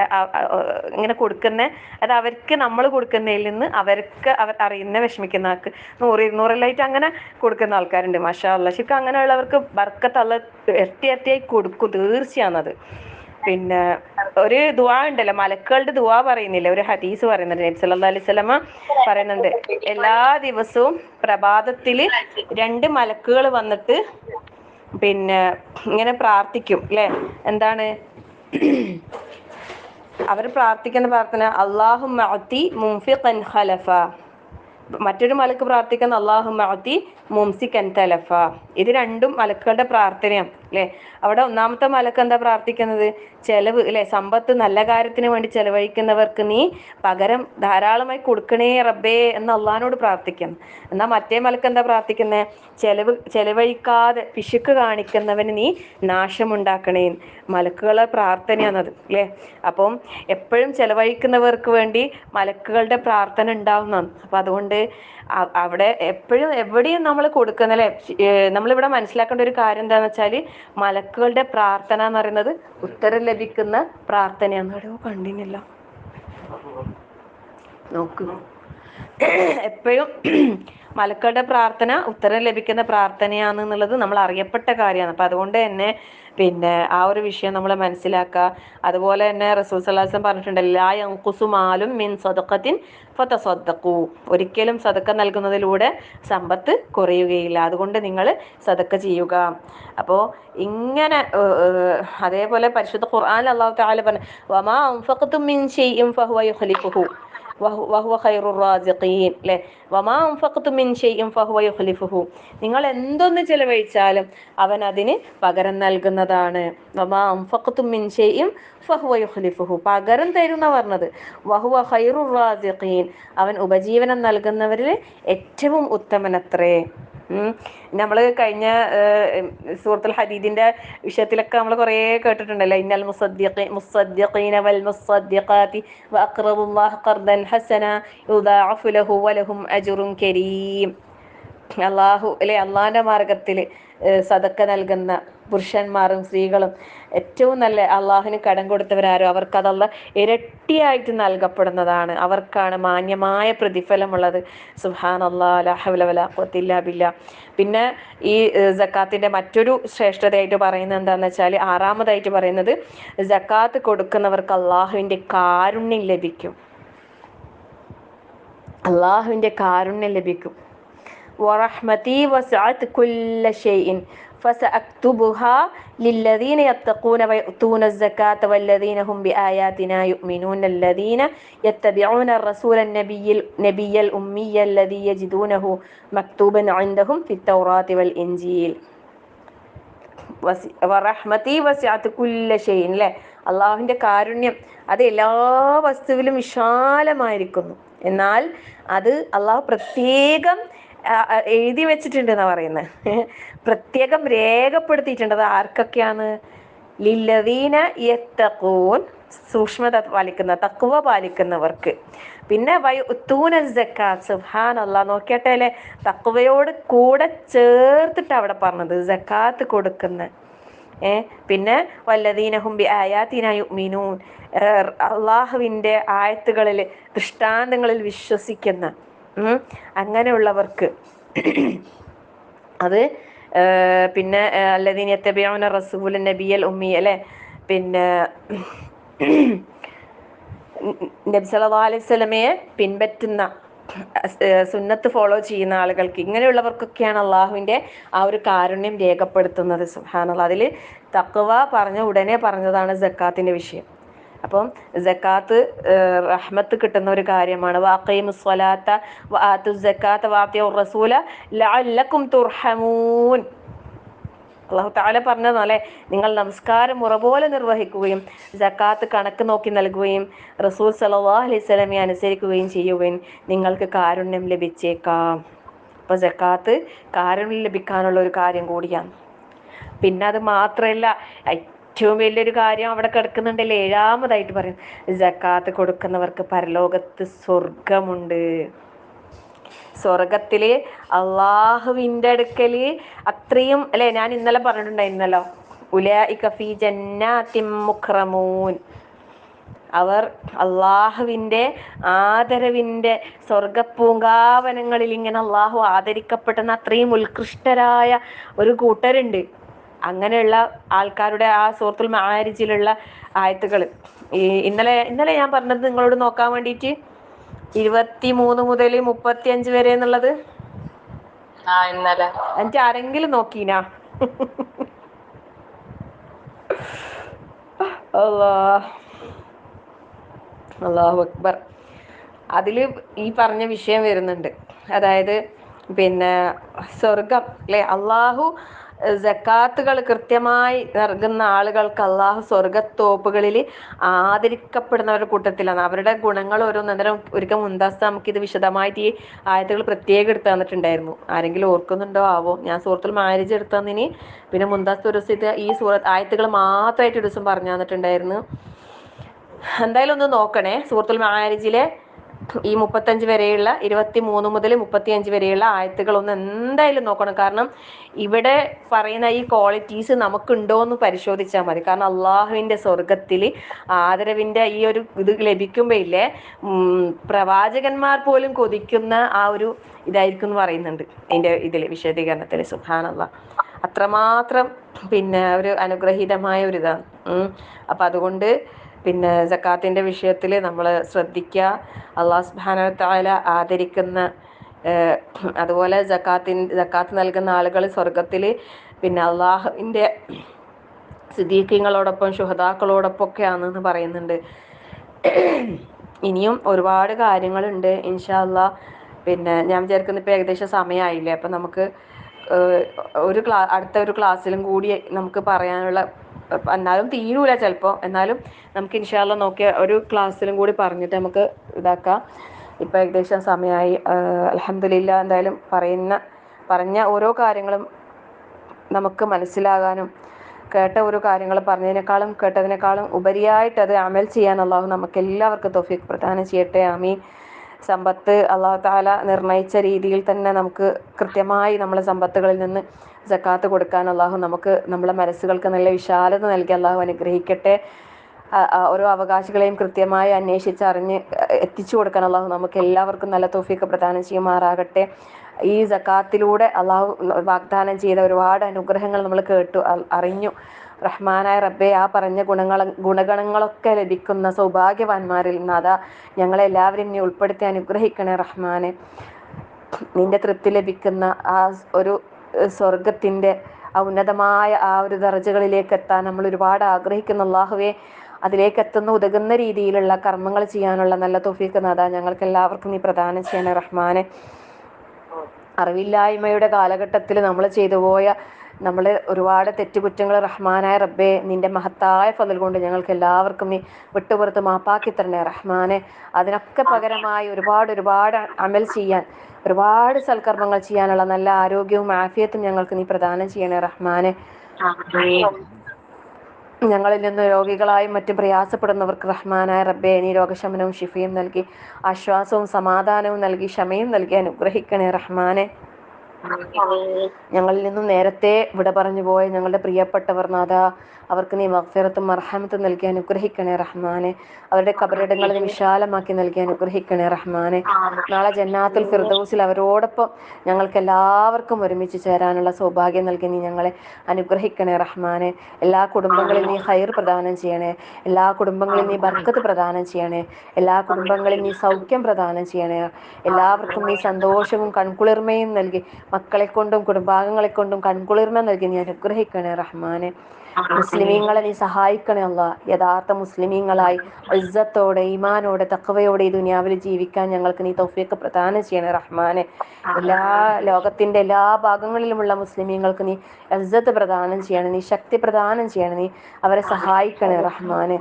ഇങ്ങനെ കൊടുക്കുന്ന, അത് അവർക്ക് നമ്മൾ കൊടുക്കുന്നതിൽ നിന്ന് അവർക്ക് അറിയുന്ന വിഷമിക്കുന്ന ആൾക്ക് 100, 200 അങ്ങനെ കൊടുക്കുന്ന ആൾക്കാരുണ്ട്. മാഷാ അല്ലാഹ്. ശരിക്കും അങ്ങനെയുള്ളവർക്ക് ബർക്കത്ത് അല്ലാഹ് ഇരട്ടിയായി കൊടുക്കും, തീർച്ചയാണത്. പിന്നെ ഒരു ദുആ ഉണ്ടല്ലോ, മലക്കുകളുടെ ദുആ പറയുന്നില്ല, ഒരു ഹദീസ് പറയുന്നുണ്ട്. നബി സല്ലല്ലാഹു അലൈഹി വസല്ലമ പറയുന്നുണ്ട്, എല്ലാ ദിവസവും പ്രഭാതത്തില് 2 മലക്കുകൾ വന്നിട്ട് പിന്നെ ഇങ്ങനെ പ്രാർത്ഥിക്കും അല്ലെ. എന്താണ് അവർ പ്രാർത്ഥിക്കുന്ന പ്രാർത്ഥന? അല്ലാഹുമ്മ അതി മുൻഫിഖൻ ഖലഫ. മറ്റൊരു മലക്ക് പ്രാർത്ഥിക്കുന്ന അല്ലാഹുമ്മ അതി മുംസികൻ തലഫ. ഇത് രണ്ടും മലക്കുകളുടെ പ്രാർത്ഥനയാണ് അല്ലെ. അവിടെ ഒന്നാമത്തെ മലക്ക് എന്താ പ്രാർത്ഥിക്കുന്നത്? ചെലവ് അല്ലെ, സമ്പത്ത് നല്ല കാര്യത്തിന് വേണ്ടി ചെലവഴിക്കുന്നവർക്ക് നീ പകരം ധാരാളമായി കൊടുക്കണേ റബ്ബേ എന്ന് അള്ളാഹിനോട് പ്രാർത്ഥിക്കണം. എന്നാൽ മറ്റേ മലക്ക് എന്താ പ്രാർത്ഥിക്കുന്നത്? ചെലവഴിക്കാതെ പിശുക്ക് കാണിക്കുന്നവന് നീ നാശമുണ്ടാക്കണേ. മലക്കുകളെ പ്രാർത്ഥനയാണത് അല്ലേ. അപ്പം എപ്പോഴും ചെലവഴിക്കുന്നവർക്ക് വേണ്ടി മലക്കുകളുടെ പ്രാർത്ഥന ഉണ്ടാവുന്നതാണ്. അപ്പം അതുകൊണ്ട് അവിടെ എപ്പോഴും എവിടെയും നമ്മൾ കൊടുക്കുന്ന അല്ലെ. നമ്മളിവിടെ മനസ്സിലാക്കേണ്ട ഒരു കാര്യം എന്താണെന്ന് വെച്ചാൽ, മലക്കുകളുടെ പ്രാർത്ഥന എന്ന് പറയുന്നത് ഉത്തരം ലഭിക്കുന്ന പ്രാർത്ഥനയാണ്. എവിടെയോ കണ്ടിനില്ല, നോക്കൂ. എപ്പോഴും മലക്കളുടെ പ്രാർത്ഥന ഉത്തരം ലഭിക്കുന്ന പ്രാർത്ഥനയാണെന്നുള്ളത് നമ്മൾ അറിയപ്പെട്ട കാര്യമാണ്. അപ്പം അതുകൊണ്ട് തന്നെ പിന്നെ ആ ഒരു വിഷയം നമ്മൾ മനസ്സിലാക്കുക. അതുപോലെ തന്നെ റസൂൽ സല്ലല്ലാഹു അലൈഹി വസല്ലം പറഞ്ഞിട്ടുണ്ടല്ലോ, ലാ യൻഖുസു മാലും മിൻ സദഖത്തിൻ ഫതസദ്ദഖൂ. ഒരിക്കലും സദക്ക നൽകുന്നതിലൂടെ സമ്പത്ത് കുറയുകയില്ല, അതുകൊണ്ട് നിങ്ങൾ സദക്ക ചെയ്യുക. അപ്പോൾ ഇങ്ങനെ അതേപോലെ പരിശുദ്ധ ഖുർആനിൽ അല്ലാഹു തആല പറഞ്ഞു, വമാ അൻഫഖ്തും മിൻ ഷൈഇൻ ഫഹുവ യുഖ്ലിഫുഹു വഹുവ ഖൈറുർ റാസിഖീൻ അല്ലേ. വമാ അൻഫഖ്തും മിൻ ഷൈഇൻ ഫഹുവ യുഖ്ലിഫുഹു. നിങ്ങൾ എന്തൊന്ന് ചെലവഴിച്ചാലും അവൻ അതിന് പകരം നൽകുന്നതാണ്. വമാ അൻഫഖ്തും മിൻ ഷൈഇൻ ഫഹുവ യുഖ്ലിഫുഹു, പകരം തരുന്ന പറഞ്ഞത്. വഹുവ ഖൈറുർ റാസിഖീൻ, അവൻ ഉപജീവനം നൽകുന്നവരിൽ ഏറ്റവും ഉത്തമനത്രേ. നമ്മൾ കഴിഞ്ഞ സൂറത്തുൽ ഹദീദിന്റെ വിഷയത്തിലൊക്കെ നമ്മൾ കുറേ കേട്ടിട്ടുണ്ടല്ലോ, ഇന്നൽ മുസദ്ദിഖീന വൽ മുസദ്ദിഖാതി വഅഖ്റദുല്ലാഹ ഖർദൻ ഹസന യുദാഅഫു ലഹു വലഹും അജ്റുൻ കരീം. അള്ളാഹു അല്ലെ, അള്ളാഹിന്റെ മാർഗത്തിൽ സദക്ക നൽകുന്ന പുരുഷന്മാരും സ്ത്രീകളും ഏറ്റവും നല്ല അള്ളാഹുവിന് കടം കൊടുത്തവരാരോ അവർക്ക് അതല്ല ഇരട്ടിയായിട്ട് നൽകപ്പെടുന്നതാണ്. അവർക്കാണ് മാന്യമായ പ്രതിഫലമുള്ളത്. സുബ്ഹാനല്ലാഹ്, ലാ ഹൗല വലാ ഖുവത ഇല്ലാ ബില്ലാഹ്. പിന്നെ ഈ സക്കാത്തിന്റെ മറ്റൊരു ശ്രേഷ്ഠതയായിട്ട് പറയുന്നത് എന്താണെന്ന് വെച്ചാൽ, 6-മതായിട്ട് പറയുന്നത്, സക്കാത്ത് കൊടുക്കുന്നവർക്ക് അള്ളാഹുവിൻ്റെ കാരുണ്യം ലഭിക്കും. അള്ളാഹുവിൻ്റെ കാരുണ്യം ലഭിക്കും. വറഹ്മതി വസഅത് കുല്ല ഷൈഇൻ ഫസഅക്തുബുഹാ ലില്ലദീന യത്തഖൂന വയഅതൂന الزകാത വല്ലദീന ഹും ബിആയാതിനാ യുഅ്മിനൂന അല്ലദീന യത്തബിഊന الرسول النبي الأمي الذي يجدونه مكتوبا عندهم في التوراة والإنجيل. റഹ്മതി വസിഅത് കുല്ല ഷൈഇൻ അല്ലേ, അള്ളാഹുവിൻ്റെ കാരുണ്യം അത് എല്ലാ വസ്തുവിലും വിശാലമായിരിക്കുന്നു. എന്നാൽ അത് അള്ളാഹു പ്രത്യേകം എഴുതി വെച്ചിട്ടുണ്ട് എന്നാ പറയുന്നത്, പ്രത്യേകം രേഖപ്പെടുത്തിയിട്ടുണ്ട്. അത് ആർക്കൊക്കെയാണ്? ലില്ലദീന യത്തഖൂൻ, സൂക്ഷ്മത പാലിക്കുന്ന, തഖ്വ പാലിക്കുന്നവർക്ക്. പിന്നെ വയുത്തൂന സക്കാത്ത്, സുബ്ഹാനല്ലാഹ്, നോക്കിയട്ടെ അല്ലേ, തഖ്വയോട് കൂടെ ചേർത്തിട്ട് അവിടെ പറഞ്ഞത് സക്കാത്ത് കൊടുക്കുന്ന. പിന്നെ വല്ലദീനഹും ബി ആയാതിനാ യുഅ്മിനൂൻ, അള്ളാഹുവിൻ്റെ ആയത്തുകളിൽ ദൃഷ്ടാന്തങ്ങളിൽ വിശ്വസിക്കുന്ന അങ്ങനെയുള്ളവർക്ക്. അത് പിന്നെ അല്ലദീന യത്തബിഊന റസൂല നബിയൽ ഉമ്മി അല്ലേ, പിന്നെ നബി സല്ലല്ലാഹു അലൈഹി വസല്ലമയെ പിൻപറ്റുന്ന, സുന്നത്ത് ഫോളോ ചെയ്യുന്ന ആളുകൾക്ക്, ഇങ്ങനെയുള്ളവർക്കൊക്കെയാണ് അള്ളാഹുവിൻ്റെ ആ ഒരു കാരുണ്യം രേഖപ്പെടുത്തുന്നത്. സുബ്ഹാനല്ലാഹ്. അതിൽ തഖ്വ പറഞ്ഞ ഉടനെ പറഞ്ഞതാണ് സക്കാത്തിൻ്റെ വിഷയം. അപ്പം സക്കാത്ത് റഹ്മത്ത് കിട്ടുന്ന ഒരു കാര്യമാണ്. വഅഖീമുസ് സ്വലാത്ത വആതുസ് സക്കാത്ത വഅതിഉർ റസൂല ലഅല്ലക്കും തുർഹമൂൻ. അല്ലാഹു തആല പറഞ്ഞതല്ലേ, നിങ്ങൾ നമസ്കാരം മുറ പോലെ നിർവഹിക്കുകയും സക്കാത്ത് കണക്ക് നോക്കി നൽകുകയും റസൂൽ സല്ലല്ലാഹു അലൈഹി വസല്ലമയെ അനുസരിക്കുകയും ചെയ്യുകയും നിങ്ങൾക്ക് കാരുണ്യം ലഭിച്ചേക്കാം. അപ്പോൾ സക്കാത്ത് കാരുണ്യം ലഭിക്കാനുള്ള ഒരു കാര്യം കൂടിയാണ്. പിന്നെ അത് മാത്രമല്ല, ഏറ്റവും വലിയൊരു കാര്യം അവിടെ കിടക്കുന്നുണ്ടല്ലേ, 7-ാമതായിട്ട് പറയും, സക്കാത്ത് കൊടുക്കുന്നവർക്ക് പരലോകത്ത് സ്വർഗമുണ്ട്. സ്വർഗത്തില് അള്ളാഹുവിൻ്റെ അടുക്കൽ അത്രയും അല്ലെ, ഞാൻ ഇന്നലെ പറഞ്ഞിട്ടുണ്ടായിരുന്നല്ലോ, ഉലൈക ഫീ ജന്നാത്തിൻ മുക്രമൂൻ, അവർ അള്ളാഹുവിൻ്റെ ആദരവിൻ്റെ സ്വർഗപ്പൂങ്കാവനങ്ങളിൽ ഇങ്ങനെ അള്ളാഹു ആദരിക്കപ്പെടുന്ന അത്രയും ഉത്കൃഷ്ടരായ ഒരു കൂട്ടരുണ്ട്. അങ്ങനെയുള്ള ആൾക്കാരുടെ ആ സൂറത്തുൽ മആരിജിലുള്ള ആയത്തുകൾ ഇന്നലെ ഞാൻ പറഞ്ഞത് നിങ്ങളോട് നോക്കാൻ വേണ്ടിയിട്ട്, 23 മുതൽ 35 വരെ എന്നുള്ളത്. ഇന്നലെ എന്നിട്ട് ആരെങ്കിലും നോക്കീനാ? അല്ലാഹു അക്ബർ. അതിൽ ഈ പറഞ്ഞ വിഷയം വരുന്നുണ്ട്. അതായത് പിന്നെ സ്വർഗം അല്ലെ, അള്ളാഹു സക്കാത്തുകൾ കൃത്യമായി നൽകുന്ന ആളുകൾക്ക് അള്ളാഹു സ്വർഗത്തോപ്പുകളിൽ ആദരിക്കപ്പെടുന്നവരുടെ കൂട്ടത്തിലാണ്. അവരുടെ ഗുണങ്ങൾ ഓരോന്നേരം ഒരിക്കൽ മുന്താസ് നമുക്കിത് വിശദമായിട്ട് ഈ ആയത്തുകൾ പ്രത്യേകം എടുത്തു തന്നിട്ടുണ്ടായിരുന്നു. ആരെങ്കിലും ഓർക്കുന്നുണ്ടോ ആവോ? ഞാൻ സൂറത്തുൽ മആരിജ് എടുത്തു തന്നിനി, പിന്നെ മുന്താസ് ഒരു ദിവസം ഇത് ഈ ആയത്തുകൾ മാത്രമായിട്ട് ഒരു ദിവസം പറഞ്ഞു തന്നിട്ടുണ്ടായിരുന്നു. എന്തായാലും ഒന്ന് നോക്കണേ, സൂറത്തുൽ മആരിജിലെ ഈ 35 വരെയുള്ള 23 മുതൽ 35 വരെയുള്ള ആയത്തുകൾ ഒന്ന് എന്തായാലും നോക്കണം. കാരണം ഇവിടെ പറയുന്ന ഈ ക്വാളിറ്റീസ് നമുക്കുണ്ടോ എന്ന് പരിശോധിച്ചാൽ മതി. കാരണം അള്ളാഹുവിൻ്റെ സ്വർഗത്തിൽ ആദരവിൻ്റെ ഈ ഒരു ഇത് ലഭിക്കുമ്പോൾ ഇല്ലേ, പ്രവാചകന്മാർ പോലും കൊതിക്കുന്ന ആ ഒരു ഇതായിരിക്കും എന്ന് പറയുന്നുണ്ട് അതിൻ്റെ ഇതിൽ വിശദീകരണത്തിൽ. സുബ്ഹാനല്ലാഹ്, അത്രമാത്രം പിന്നെ ഒരു അനുഗ്രഹീതമായ ഒരു ഇതാണ്. അപ്പം അതുകൊണ്ട് പിന്നെ സക്കാത്തിൻ്റെ വിഷയത്തിൽ നമ്മൾ ശ്രദ്ധിക്കുക. അള്ളാഹു സുബ്ഹാനഹു വ തആല ആദരിക്കുന്ന, അതുപോലെ സക്കാത്ത് നൽകുന്ന ആളുകൾ സ്വർഗത്തിൽ പിന്നെ അള്ളാഹുവിൻ്റെ സിദ്ദീഖീങ്ങളോടൊപ്പം ശുഹദാക്കളോടൊപ്പം ഒക്കെയാണെന്ന് പറയുന്നുണ്ട്. ഇനിയും ഒരുപാട് കാര്യങ്ങളുണ്ട് ഇൻഷാ അല്ലാഹ്. പിന്നെ ഞാൻ വിചാരിക്കുന്ന ഇപ്പോൾ ഏകദേശം സമയമായില്ലേ, അപ്പം നമുക്ക് അടുത്ത ഒരു ക്ലാസ്സിലും കൂടി നമുക്ക് പറയാനുള്ള, എന്നാലും തീരൂല ചിലപ്പോൾ, എന്നാലും നമുക്ക് ഇൻഷാ അല്ലാഹ് നോക്കിയ ഒരു ക്ലാസ്സിലും കൂടി പറഞ്ഞിട്ട് നമുക്ക് ഇതാക്കാം. ഇപ്പോൾ ഏകദേശം സമയമായി. അൽഹംദുലില്ലാ, എന്തായാലും പറഞ്ഞ ഓരോ കാര്യങ്ങളും നമുക്ക് മനസ്സിലാകാനും കേട്ട ഓരോ കാര്യങ്ങൾ പറഞ്ഞതിനേക്കാളും കേട്ടതിനേക്കാളും ഉപരിയായിട്ട് അത് അമൽ ചെയ്യാൻ അള്ളാഹു നമുക്ക് എല്ലാവർക്കും തൗഫീഖ് പ്രദാനം ചെയ്യട്ടെ. ആമീൻ. സമ്പത്ത് അള്ളാഹു തആല നിർണയിച്ച രീതിയിൽ തന്നെ നമുക്ക് കൃത്യമായി നമ്മളെ സമ്പത്തുകളിൽ നിന്ന് സക്കാത്ത് കൊടുക്കാൻ അള്ളാഹു നമുക്ക് നമ്മളെ മനസ്സുകൾക്ക് നല്ല വിശാലത നൽകി അള്ളാഹു അനുഗ്രഹിക്കട്ടെ. ഓരോ അവകാശികളെയും കൃത്യമായി അന്വേഷിച്ചറിഞ്ഞ് എത്തിച്ചു കൊടുക്കാൻ അള്ളാഹു നമുക്ക് എല്ലാവർക്കും നല്ല തൗഫീഖ് പ്രദാനം ചെയ്യുമാറാകട്ടെ. ഈ സക്കാത്തിലൂടെ അള്ളാഹു വാഗ്ദാനം ചെയ്ത ഒരുപാട് അനുഗ്രഹങ്ങൾ നമ്മൾ കേട്ടു അറിഞ്ഞു. റഹ്മാനായ റബ്ബെ, ആ പറഞ്ഞ ഗുണഗണങ്ങളൊക്കെ ലഭിക്കുന്ന സൗഭാഗ്യവാന്മാരിൽ നിന്ന് അതാ ഞങ്ങളെല്ലാവരും നീ ഉൾപ്പെടുത്തി അനുഗ്രഹിക്കണേ റഹ്മാനെ. നിന്റെ തൃപ്തി ലഭിക്കുന്ന ആ ഒരു സ്വർഗത്തിൻ്റെ ആ ഉന്നതമായ ആ ഒരു ദർജകളിലേക്ക് എത്താൻ നമ്മൾ ഒരുപാട് ആഗ്രഹിക്കുന്ന അല്ലാഹുവേ, അതിലേക്ക് എത്തുന്ന ഉതകുന്ന രീതിയിലുള്ള കർമ്മങ്ങൾ ചെയ്യാനുള്ള നല്ല തൗഫീഖ് നാദാ ഞങ്ങൾക്ക് എല്ലാവർക്കും നീ പ്രദാനം ചെയ്യണേ റഹ്മാനെ. അറിവില്ലായ്മയുടെ കാലഘട്ടത്തിൽ നമ്മൾ ചെയ്തു പോയ നമ്മൾ ഒരുപാട് തെറ്റുകുറ്റങ്ങൾ റഹ്മാനായ റബ്ബേ നിൻ്റെ മഹത്തായ ഫضൽ കൊണ്ട് ഞങ്ങൾക്ക് എല്ലാവർക്കും നീ വിട്ടുപുറത്ത് മാപ്പാക്കി തരണേ റഹ്മാനെ. അതിനൊക്കെ പകരമായി ഒരുപാട് അമൽ ചെയ്യാൻ, ഒരുപാട് സൽക്കർമ്മങ്ങൾ ചെയ്യാനുള്ള നല്ല ആരോഗ്യവും ആഫിയത്തും ഞങ്ങൾക്ക് നീ പ്രദാനം ചെയ്യണേ റഹ്മാനെ. ഞങ്ങളിൽ നിന്ന് രോഗികളായും മറ്റും പ്രയാസപ്പെടുന്നവർക്ക് റഹ്മാനായ റബ്ബേ നീ രോഗശമനവും ഷിഫയും നൽകി ആശ്വാസവും സമാധാനവും നൽകി ക്ഷമയും നൽകി അനുഗ്രഹിക്കണേ റഹ്മാനെ. ഞങ്ങളിൽ നിന്നും നേരത്തെ വിട പറഞ്ഞു പോയ ഞങ്ങളുടെ പ്രിയപ്പെട്ടവർ നാഥ, അവർക്ക് നീ മഗ്ഫിറത്തും മർഹമത്തും നൽകി അനുഗ്രഹിക്കണേ റഹ്മാനെ. അവരുടെ ഖബറിടങ്ങൾ നീ വിശാലമാക്കി നൽകി അനുഗ്രഹിക്കണേ റഹ്മാനെ. നാളെ ജന്നാത്തുൽ ഫിർദൗസിൽ അവരോടൊപ്പം ഞങ്ങൾക്ക് എല്ലാവർക്കും ഒരുമിച്ച് ചേരാനുള്ള സൗഭാഗ്യം നൽകി നീ ഞങ്ങളെ അനുഗ്രഹിക്കണേ റഹ്മാനെ. എല്ലാ കുടുംബങ്ങളിൽ നീ ഖൈർ പ്രദാനം ചെയ്യണേ, എല്ലാ കുടുംബങ്ങളിൽ നീ ബർക്കത്ത് പ്രദാനം ചെയ്യണേ, എല്ലാ കുടുംബങ്ങളിൽ നീ സൗഖ്യം പ്രദാനം ചെയ്യണേ. എല്ലാവർക്കും നീ സന്തോഷവും കൺകുളിർമയും നൽകി മക്കളെ കൊണ്ടും കുടുംബാംഗങ്ങളെ കൊണ്ടും കൺകുളിർമ നൽകി നീ അനുഗ്രഹിക്കണേ റഹ്മാനെ. മുസ്ലിമീങ്ങളെ നീ സഹായിക്കണേ അല്ലാ. യഥാർത്ഥ മുസ്ലിമീങ്ങളായി ഇസ്സത്തോടെ ഈമാനോടെ തഖ്വയോടെ ഈ ദുനിയാവിൽ ജീവിക്കാൻ ഞങ്ങൾക്ക് നീ തൗഫീഖ് പ്രദാനം ചെയ്യണേ റഹ്മാനെ. ലോകത്തിന്റെ എല്ലാ ഭാഗങ്ങളിലുമുള്ള മുസ്ലിമീങ്ങൾക്ക് നീ ഇസ്സത്ത് പ്രദാനം ചെയ്യണേ, നീ ശക്തി പ്രദാനം ചെയ്യണേ, നീ അവരെ സഹായിക്കണേ റഹ്മാനെ.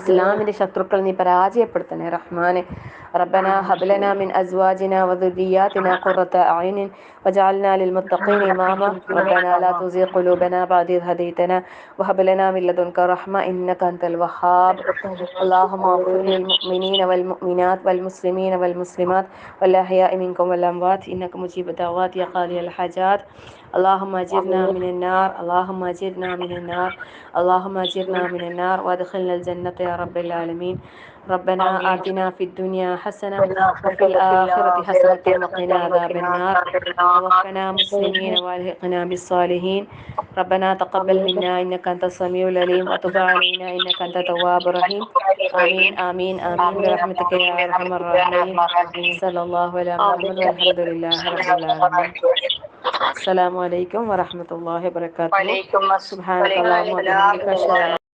ഇസ്ലാമിന്റെ ശത്രുക്കൾ നീ പരാജയപ്പെടുത്തണേ റഹ്മാനെ. ربنا هب لنا من أزواجنا وذرياتنا قرة أعين واجعلنا للمتقين إماما ربنا لا تزغ قلوبنا بعد إذ هديتنا وهب لنا من لدنك رحمة إنك أنت الوهاب اللهم اغفر للمؤمنين والمؤمنات والمسلمين والمسلمات والأحياء منكم والأموات إنك مجيب الدعوات يا قاضي الحاجات اللهم أجرنا من النار اللهم أجرنا من النار اللهم أجرنا من النار وادخلنا الجنة يا رب العالمين. ربنا آتنا في الدنيا حسنة وفي الآخرة حسنة وقنا عذاب النار توفنا مسلمين والحقنا بالصالحين. ربنا تقبل منا إنك أنت السميع العليم وتب علينا إنك أنت التواب الرحيم. آمين آمين آمين برحمتك يا أرحم الراحمين. صلى الله على محمد والحمد لله رب العالمين. السلام عليكم ورحمة الله وبركاته. سبحانك اللهم وبحمدك أشهد